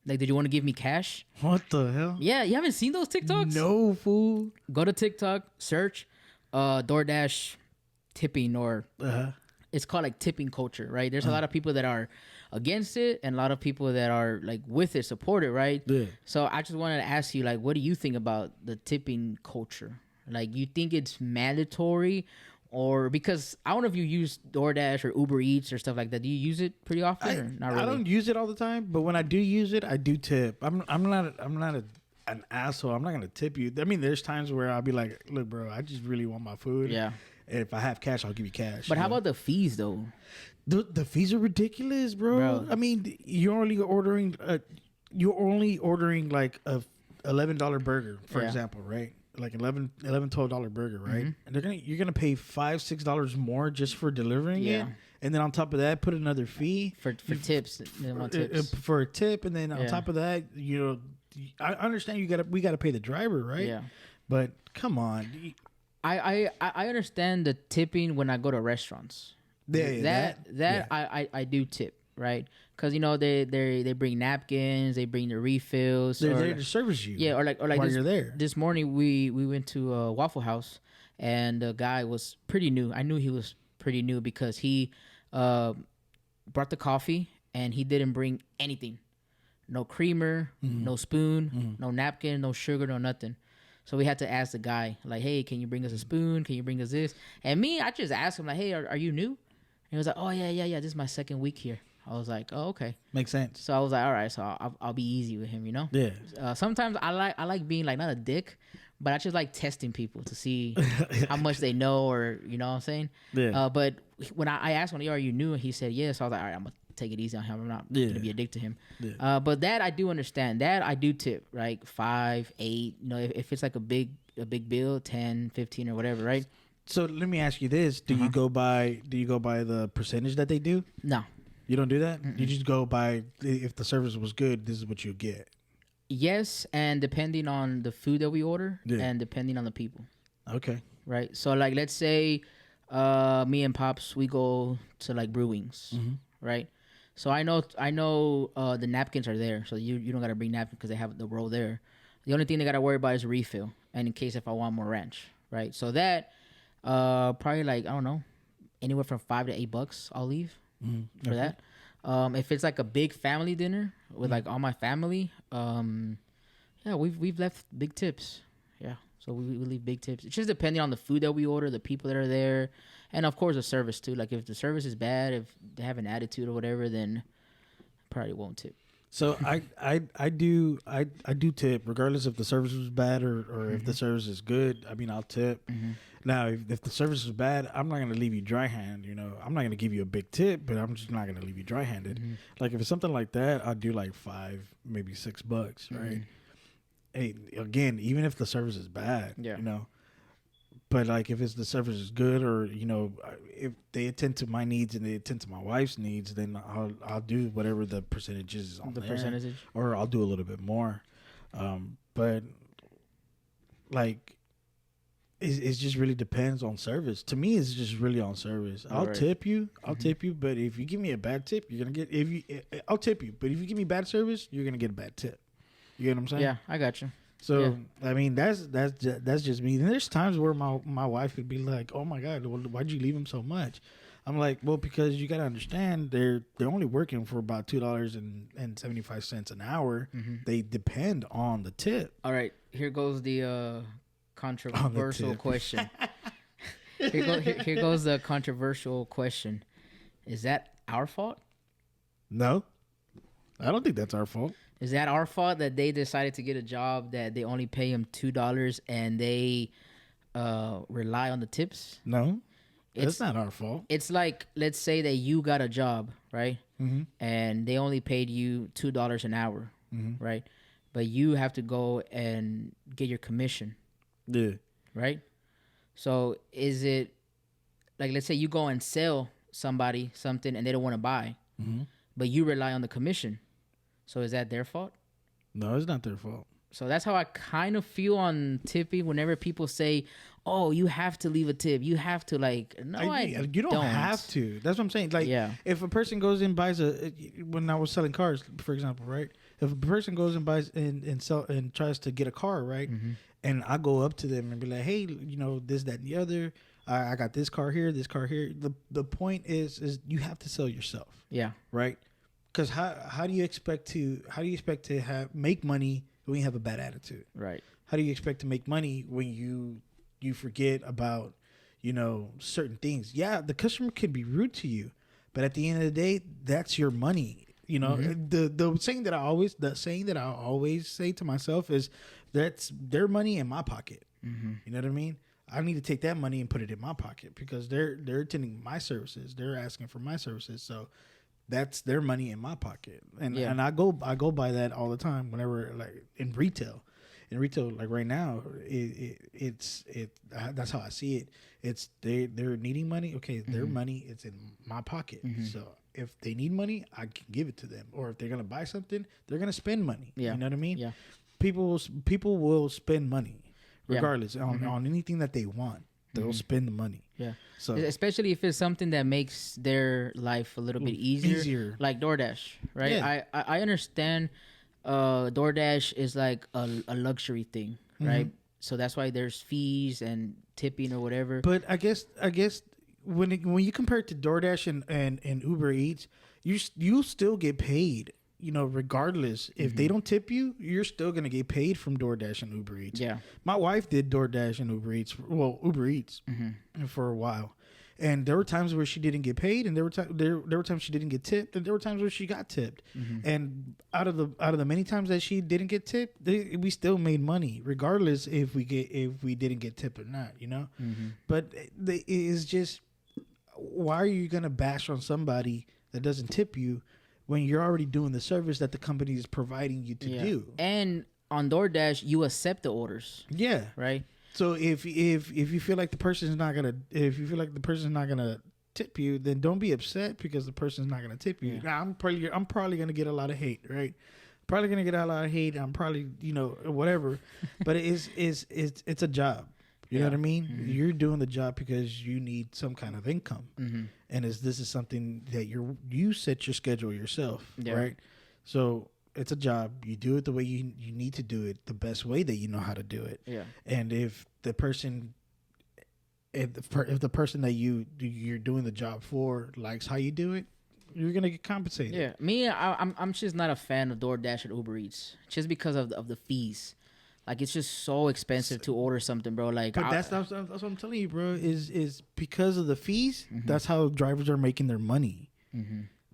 Like, did you want to give me cash?" What the hell? Yeah, you haven't seen those TikToks? No, fool. Go to TikTok, search DoorDash tipping, or it's called like tipping culture, right? There's a lot of people that are against it and a lot of people that are like with it, support it, right? Yeah. So I just wanted to ask you, like, what do you think about the tipping culture? Like, you think it's mandatory? Or because I don't know if you use DoorDash or Uber Eats or stuff like that. Do you use it pretty often or not really? I don't use it all the time, but when I do use it, I do tip. I'm not an asshole. I'm not gonna tip you. I mean, there's times where I'll be like, look, bro, I just really want my food. Yeah. And if I have cash, I'll give you cash. But how about the fees though? The fees are ridiculous, bro. I mean, you're only ordering like a $11 burger, for example, right? Like $12 burger, right? And you're gonna pay $5-6 more just for delivering it, and then on top of that, put another fee for tips. They want tips. For a tip, and then on top of that, I understand we gotta pay the driver, right? Yeah. But come on, I understand the tipping when I go to restaurants. I do tip, right? Because they bring napkins, they bring the refills. They're there to service you. Yeah, or like while you're there. This morning we went to a Waffle House, and the guy was pretty new. I knew he was pretty new because he brought the coffee and he didn't bring anything. No creamer, no spoon, no napkin, no sugar, no nothing. So we had to ask the guy, like, hey, can you bring us a spoon? Can you bring us this? And me, I just asked him, like, hey, are you new? And he was like, oh, yeah. This is my second week here. I was like, oh, okay. Makes sense. So I was like, all right, so I'll be easy with him, you know? Yeah. Sometimes I like being, like, not a dick, but I just like testing people to see how much they know or, you know what I'm saying? Yeah. But when I asked him, are you new? And he said, yes. So I was like, all right, I'm going to take it easy on him. I'm not going to be a dick to him. Yeah. But that I do understand. That I do tip, right? 5, 8, you know, if it's like a big bill, 10, 15 or whatever, right? So let me ask you this. Do you go by the percentage that they do? No. You don't do that? Mm-mm. You just go by, if the service was good, this is what you get. Yes, and depending on the food that we order and depending on the people. Okay. Right? So, like, let's say me and Pops, we go to, like, Brew Wings, right? So I know the napkins are there, so you don't got to bring napkins because they have the roll there. The only thing they got to worry about is a refill, and in case if I want more ranch, right? So that probably, like, I don't know, anywhere from $5 to $8 I'll leave for that. If it's like a big family dinner with like all my family, we've left big tips. Yeah, so we leave big tips. It's just depending on the food that we order, the people that are there, and of course the service too. Like if the service is bad, if they have an attitude or whatever, then probably won't tip. So I do tip regardless if the service was bad or if the service is good. I mean, I'll tip. Now if the service is bad, I'm not gonna leave you dry handed. You know, I'm not gonna give you a big tip, but I'm just not gonna leave you dry handed. Like if it's something like that, I'll do like $5, maybe $6, right? Hey, again, even if the service is bad, you know. But like if the service is good, or you know, if they attend to my needs and they attend to my wife's needs, then I'll do whatever the percentage is on the percentage, or I'll do a little bit more. But like it just really depends on service. To me, it's just really on service. I'll tip you, but if you give me a bad tip, you're gonna get I'll tip you, but if you give me bad service, you're gonna get a bad tip. You get what I'm saying? Yeah, I got you. So I mean that's just me. And there's times where my wife would be like, "Oh my God, why'd you leave him so much?" I'm like, "Well, because you got to understand they're only working for about $2.75 an hour. They depend on the tip." All right, here goes the controversial question. Here goes the controversial question. Is that our fault? No, I don't think that's our fault. Is that our fault that they decided to get a job that they only pay them $2 and they rely on the tips? No, it's not our fault. It's like, let's say that you got a job, right? And they only paid you $2 an hour, right? But you have to go and get your commission. Yeah. Right? So is it, like, let's say you go and sell somebody something and they don't want to buy, but you rely on the commission. So is that their fault? No, it's not their fault. So that's how I kind of feel on tipping. Whenever people say, "Oh, you have to leave a tip," you have to, like, no, you don't have to. That's what I'm saying. Like, if a person goes and buys when I was selling cars, for example, right? If a person goes and buys and tries to get a car, right? And I go up to them and be like, "Hey, you know, this, that, and the other. I got this car here, this car here." The point is you have to sell yourself. Yeah. Right. Because how do you expect to make money when you have a bad attitude? Right. How do you expect to make money when you forget about, you know, certain things? Yeah, the customer could be rude to you, but at the end of the day, that's your money. You know, the saying that I always say to myself is, that's their money in my pocket. You know what I mean? I need to take that money and put it in my pocket because they're attending my services. They're asking for my services, so that's their money in my pocket, and I go by that all the time. Whenever, like, in retail, like right now, it's that's how I see it. It's they're needing money. Okay, their money is in my pocket. So if they need money, I can give it to them. Or if they're gonna buy something, they're gonna spend money. Yeah. You know what I mean? Yeah. People will spend money regardless on anything that they want. They'll spend the money. Yeah. So especially if it's something that makes their life a little bit easier. Like DoorDash, right? Yeah. I understand DoorDash is like a luxury thing, right? So that's why there's fees and tipping or whatever. But I guess when you compare it to DoorDash and Uber Eats, you still get paid. Regardless, if they don't tip you, you're still gonna get paid from DoorDash and Uber Eats. Yeah, my wife did DoorDash and Uber Eats. Well, Uber Eats for a while, and there were times where she didn't get paid, and there were times she didn't get tipped, and there were times where she got tipped. And out of the many times that she didn't get tipped, we still made money, regardless if we didn't get tipped or not. But it is just, why are you gonna bash on somebody that doesn't tip you when you're already doing the service that the company is providing you to do? And on DoorDash, you accept the orders. Yeah. Right. So if you feel like the person's not gonna tip you, then don't be upset because the person's not gonna tip you. Now I'm probably gonna get a lot of hate, right? Probably gonna get a lot of hate. I'm probably whatever, but it's a job. You know what I mean? You're doing the job because you need some kind of income, and this is something that you set your schedule yourself, right? So it's a job. You do it the way you need to do it, the best way that you know how to do it. Yeah. And if the person that you're doing the job for likes how you do it, you're gonna get compensated. Yeah. Me, I'm just not a fan of DoorDash and Uber Eats just because of the fees. Like, it's just so expensive to order something, bro. Like, but that's what I'm telling you, bro. Is because of the fees. That's how drivers are making their money.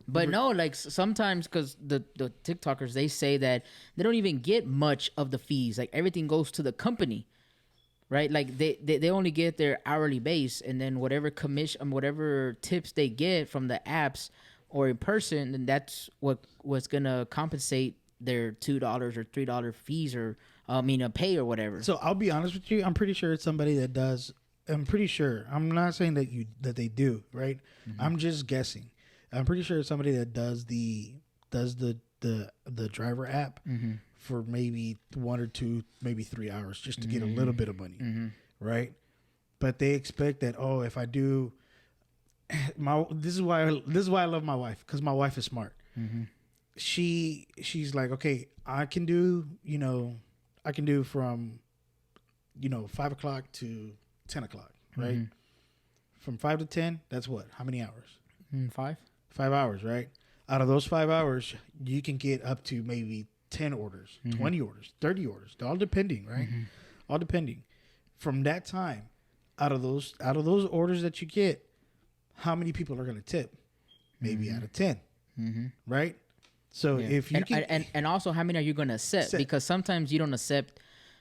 But no, like sometimes, because the TikTokers, they say that they don't even get much of the fees. Like, everything goes to the company, right? Like they only get their hourly base, and then whatever commission, whatever tips they get from the apps or in person, then that's what's gonna compensate their $2 or $3 fees or a pay or whatever. So I'll be honest with you. I'm pretty sure it's somebody that does. I'm pretty sure. I'm not saying that they do, right? I'm just guessing. I'm pretty sure it's somebody that does the driver app for maybe 1 or 2, maybe 3 hours just to get a little bit of money, right? But they expect that, if I do, this is why I love my wife, because my wife is smart. She's like, okay, I can do from 5 o'clock to 10 o'clock, right? From 5 to 10, that's what? How many hours? 5. 5 hours, right? Out of those 5 hours, you can get up to maybe 10 orders, 20 orders, 30 orders, all depending, right? All depending. From that time, out of those orders that you get, how many people are going to tip? Maybe out of 10, right? So if you and also, how many are you going to accept? Because sometimes you don't accept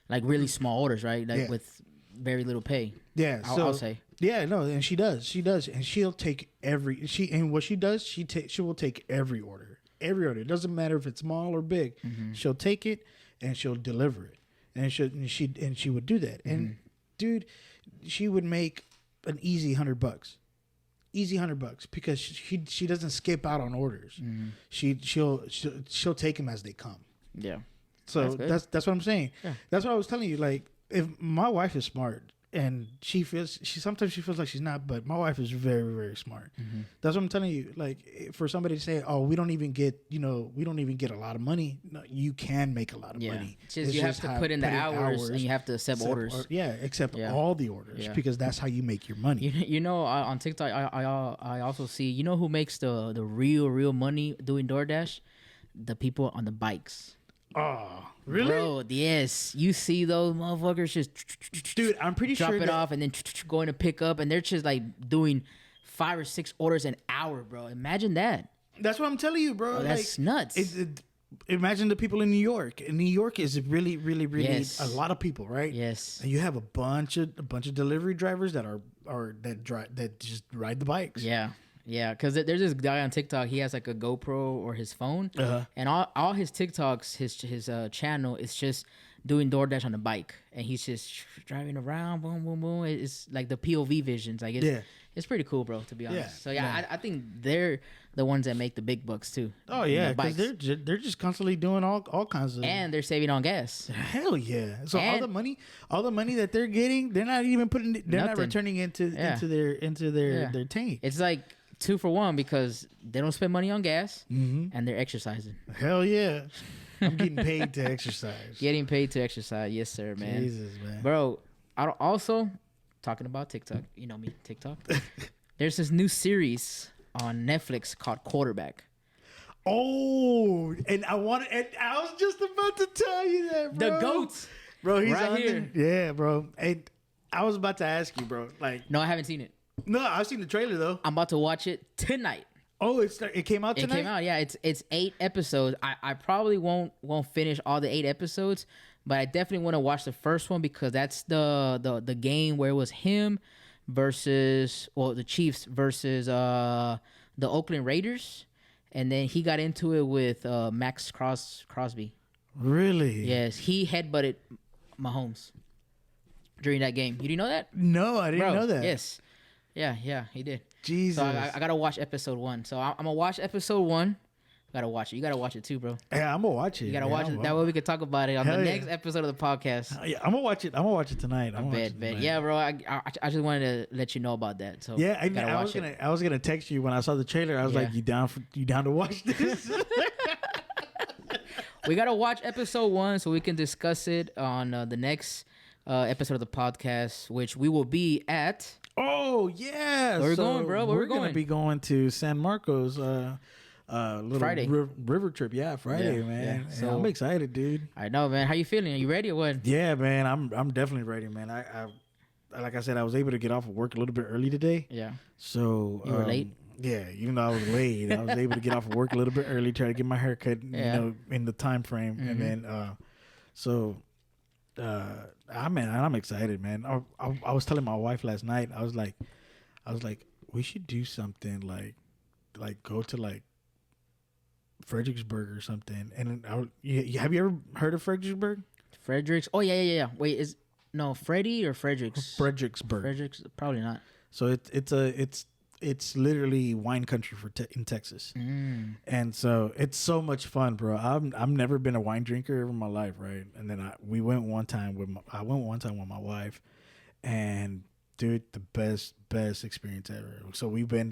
like really small orders, right? Like with very little pay. Yeah, I'll say. Yeah, no, and she does, and she'll take what she does, she will take every order. It doesn't matter if it's small or big. She'll take it and she'll deliver it, and she would do that. And dude, she would make an easy $100. Easy $100 because she doesn't skip out on orders. She'll take them as they come. Yeah. So that's what I'm saying. Yeah. That's what I was telling you. Like, if my wife is smart, and sometimes she feels like she's not, but my wife is very, very smart. That's what I'm telling you. Like, for somebody to say, "Oh, we don't even get a lot of money," no, you can make a lot of money. You have to put in the hours, and you have to accept orders. Accept all the orders because that's how you make your money. On TikTok, I also see, who makes the real money doing DoorDash? The people on the bikes. Oh, really? Bro, yes. You see those motherfuckers just... Dude, I'm pretty sure... Drop it off and then going to pick up, and they're just like doing 5 or 6 orders an hour, bro. Imagine that. That's what I'm telling you, bro. That's nuts. Imagine the people in New York. And New York is really, really, really a lot of people, right? Yes. And you have a bunch of delivery drivers that just ride the bikes. Yeah. Yeah, because there's this guy on TikTok. He has like a GoPro or his phone, and all his TikToks, his channel is just doing DoorDash on the bike, and he's just driving around, boom, boom, boom. It's like the POV visions. Like it's pretty cool, bro. To be honest. So I think they're the ones that make the big bucks too. Oh yeah, because they're just constantly doing all kinds of, and they're saving on gas. Hell yeah! So all the money that they're getting, they're not even not returning into their tank. It's like 2 for 1 because they don't spend money on gas and they're exercising. Hell yeah. I'm getting paid to exercise. Getting paid to exercise. Yes, sir, man. Jesus, man. Bro, also, talking about TikTok. You know me, TikTok. There's this new series on Netflix called Quarterback. Oh, and I was just about to tell you that, bro. The GOAT. Bro, he's right on here. there. Yeah, bro. And I was about to ask you, bro. Like, No, I haven't seen it. no, I've seen the trailer though. I'm about to watch it tonight. Oh, it came out tonight. It came out, yeah. It's 8 episodes. I probably won't finish all the 8 episodes, but I definitely want to watch the first one because that's the game where it was him versus the Chiefs versus the Oakland Raiders, and then he got into it with Max Crosby. Really? Yes, he headbutted Mahomes during that game. You didn't know that? No, I didn't know that. Yes. Yeah, he did. Jesus. So I gotta watch episode 1. So I'm gonna watch episode 1. Gotta watch it. You gotta watch it too, bro. Yeah, I'm gonna watch it. You gotta watch it. That way we can talk about it on the next episode of the podcast. Yeah, I'm gonna watch it. I'm gonna watch it tonight. Bet. Yeah, bro. I just wanted to let you know about that. So yeah, I was gonna text you when I saw the trailer. I was like, you down to watch this? We gotta watch episode 1 so we can discuss it on the next episode of the podcast, which we will be at. Oh yeah, where we going, bro? Where we going? We're gonna be going to San Marcos. Little Friday. river trip. Yeah, Friday, man. Yeah. So I'm excited, dude. I know, man. How you feeling? Are you ready or what? Yeah, man. I'm definitely ready, man. I like I said, I was able to get off of work a little bit early today. Yeah. So you were late. Yeah, even though I was late, I was able to get off of work a little bit early, try to get my hair cut, you know, in the time frame, and then I'm excited, man. I was telling my wife last night. I was like, we should do something like go to like Fredericksburg or something. And have you ever heard of Fredericksburg? Fredericks. Oh yeah. Wait, Freddie or Fredericks? Fredericksburg. Fredericks, probably not. So it's literally wine country in Texas, and so it's so much fun, bro. I've never been a wine drinker ever in my life, right? And then I went one time with my wife, and dude, the best experience ever. So we've been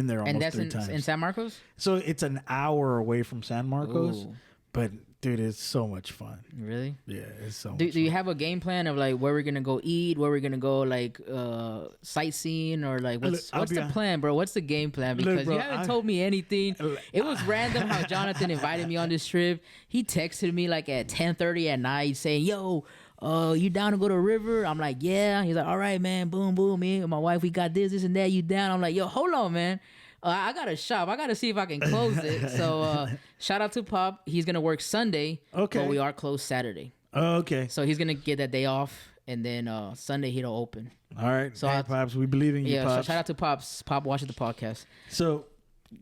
there almost 3 times. In San Marcos. So it's an hour away from San Marcos. Ooh. But dude, it's so much fun. Really? Yeah, it's so. Do you have a game plan of like where we're gonna go eat, where we're gonna go like sightseeing, or like what's the plan, bro? What's the game plan? Because you haven't told me anything. It was random how Jonathan invited me on this trip. He texted me like at 10:30 at night saying, "Yo, you down to go to a river?" I'm like, "Yeah." He's like, "All right, man. Boom, boom. Me and my wife, we got this and that. You down?" I'm like, "Yo, hold on, man. I gotta shop. I gotta see if I can close it." So shout out to Pop. He's gonna work Sunday. Okay. But we are closed Saturday. Okay. So he's gonna get that day off, and then Sunday he'll open. All right. So hey, Pops, we believe in you, yeah. Pops. So shout out to Pops. Pop watches the podcast. So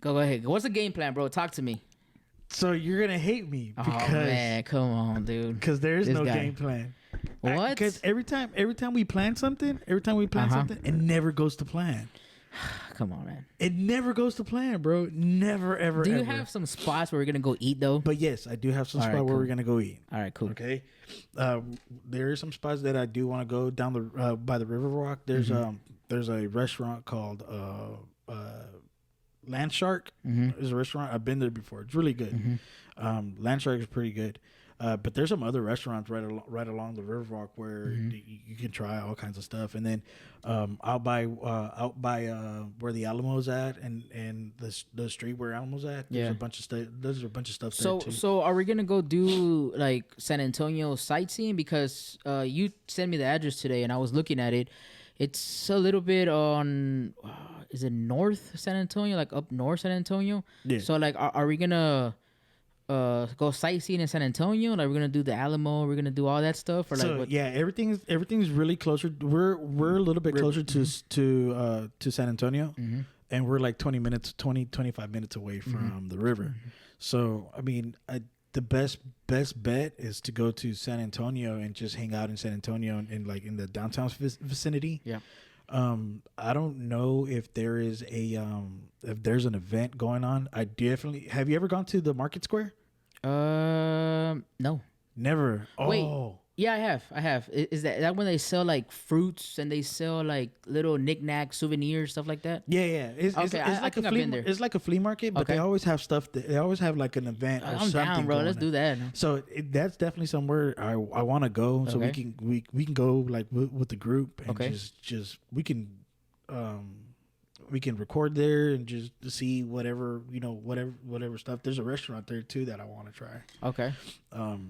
go ahead. What's the game plan, bro? Talk to me. So you're gonna hate me because oh man, come on, dude. Because there's no guy. game plan. What? Because every time we plan something, it never goes to plan. Come on, man. It never goes to plan, bro. Never, ever. Do you ever. have some spots where we're gonna go eat though? But yes, I do have some spots where we're gonna go eat. All right, cool. Okay. There are some spots that I do want to go down the by the River Rock. There's a restaurant called Land Shark. There's a restaurant. I've been there before. It's really good. Land Shark is pretty good. But there's some other restaurants right along the River Rock where you can try all kinds of stuff. And then out by where the Alamo's at and the street where Alamo's at, there's a bunch of stuff. There's a bunch of stuff there too. So are we gonna go do like San Antonio sightseeing? Because you sent me the address today and I was looking at it. It's a little bit on. Is it north San Antonio? Like up north San Antonio? Yeah. So like, are we gonna go sightseeing in San Antonio? Like we're gonna do the Alamo, we're gonna do all that stuff, or like yeah, everything's really closer. We're a little bit closer to San Antonio, and we're like 25 minutes away from the river. So I mean, the best bet is to go to San Antonio and just hang out in San Antonio and like in the downtown vicinity. Yeah. I don't know if there is if there's an event going on. I definitely. Have you ever gone to the Market Square? No. Never. Wait. Oh. Yeah, I have. Is that when they sell like fruits and they sell like little knickknack souvenirs, stuff like that? Yeah. It's Okay, I like a think I've flea. been there. It's like a flea market, but Okay. they always have stuff. They always have like an event or I'm something. down, bro. Let's going do on. that. So that's definitely somewhere I want to go. So Okay. we can go like with the group and Okay. just we can record there and just to see whatever whatever stuff. There's a restaurant there too that I want to try. Okay.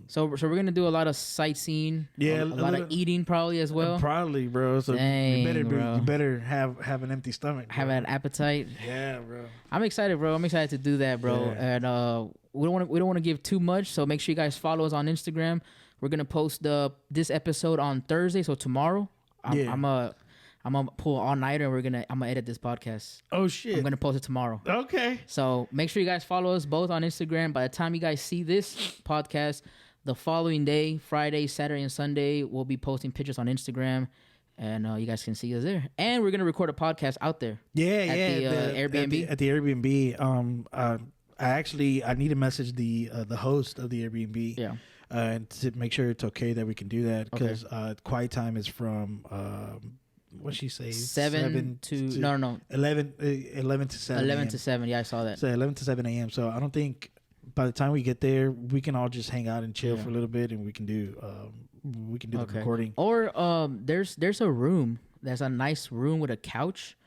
So we're gonna do a lot of sightseeing. Yeah, a lot of eating probably as well. Probably, bro. So Dang, bro. you better have an empty stomach. Bro. Have an appetite. Yeah, bro. I'm excited, bro. I'm excited to do that, bro. Yeah. And we don't want to give too much, so make sure you guys follow us on Instagram. We're gonna post this episode on Thursday, so tomorrow. I'm gonna pull all nighter, and I'm gonna edit this podcast. Oh shit. I'm gonna post it tomorrow. Okay. So make sure you guys follow us both on Instagram. By the time you guys see this podcast, the following day, Friday, Saturday, and Sunday, we'll be posting pictures on Instagram, and you guys can see us there. And we're gonna record a podcast out there. Yeah, at the Airbnb. At the Airbnb. I need to message the host of the Airbnb. Yeah. And to make sure it's okay that we can do that because quiet time is from what'd she say? 7 to no 11 to 7. 11 to 7. Yeah, I saw that. So 11 to 7 a.m. So I don't think by the time we get there, we can all just hang out and chill for a little bit, and we can do the recording. Or there's a room. There's a nice room with a couch.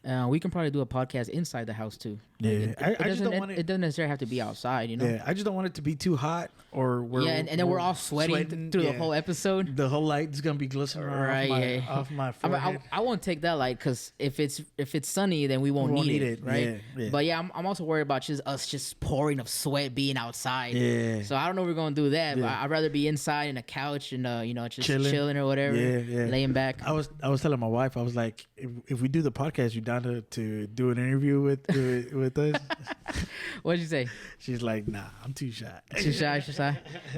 We can probably do a podcast inside the house too. Yeah, I just don't want it doesn't necessarily have to be outside, you know. Yeah, I just don't want it to be too hot or and then we're all sweating through the whole episode. The whole light is gonna be glistening off my forehead. I won't take that light because if it's sunny, then we won't need it, right? Yeah. But yeah, I'm also worried about just pouring of sweat being outside. Yeah. So I don't know if we're gonna do that. Yeah. But I'd rather be inside in a couch and just Chilling or whatever. Yeah. Laying back. I was telling my wife, I was like, if we do the podcast, you down to do an interview with us? What'd you say? She's like, nah, I'm too shy. Too shy.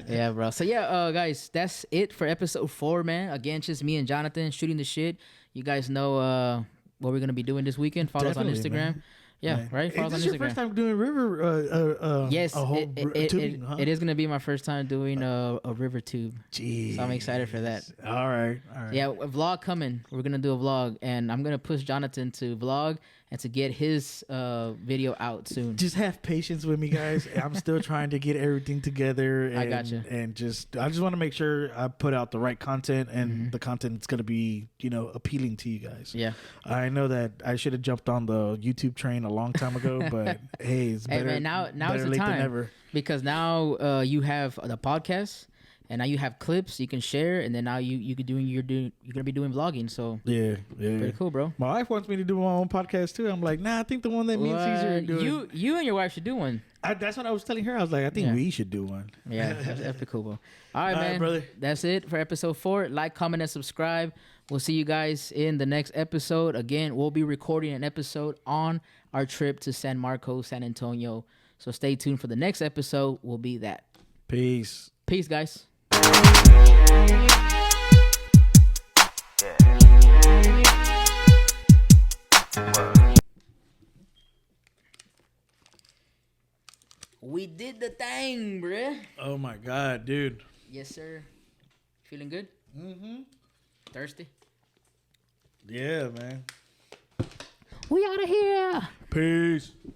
Yeah, bro. So yeah, guys, that's it for episode 4, man. Again, just me and Jonathan shooting the shit. You guys know what we're gonna be doing this weekend. Follow us on Instagram. Man. Yeah, Man. right. Follow us on Is this Instagram. your first time doing river? Yes, tubing, huh? it is gonna be my first time doing a river tube. Jeez. So I'm excited for that. All right. Yeah, a vlog coming. We're gonna do a vlog, and I'm gonna push Jonathan to vlog and to get his video out soon. Just have patience with me, guys. I'm still trying to get everything together. And, I gotcha. And I just want to make sure I put out the right content and the content that's gonna be appealing to you guys. Yeah. I know that I should have jumped on the YouTube train a long time ago, but hey, it's better. Hey man, now better is the late time than never. because now you have the podcast. And now you have clips you can share, and then now you're gonna be doing vlogging. So Yeah. pretty cool, bro. My wife wants me to do my own podcast too. I'm like, nah, I think the one that me and Caesar are doing. You and your wife should do one. That's what I was telling her. I was like, I think we should do one. Yeah, that's pretty cool, bro. All right, All right, man. brother. That's it for episode 4. Like, comment, and subscribe. We'll see you guys in the next episode. Again, we'll be recording an episode on our trip to San Marcos, San Antonio. So stay tuned for the next episode. Will be that. Peace. Peace, guys. We did the thing, bruh. Oh my God, dude. Yes, sir. Feeling good? Mm-hmm. Thirsty? Yeah, man. We out of here. Peace.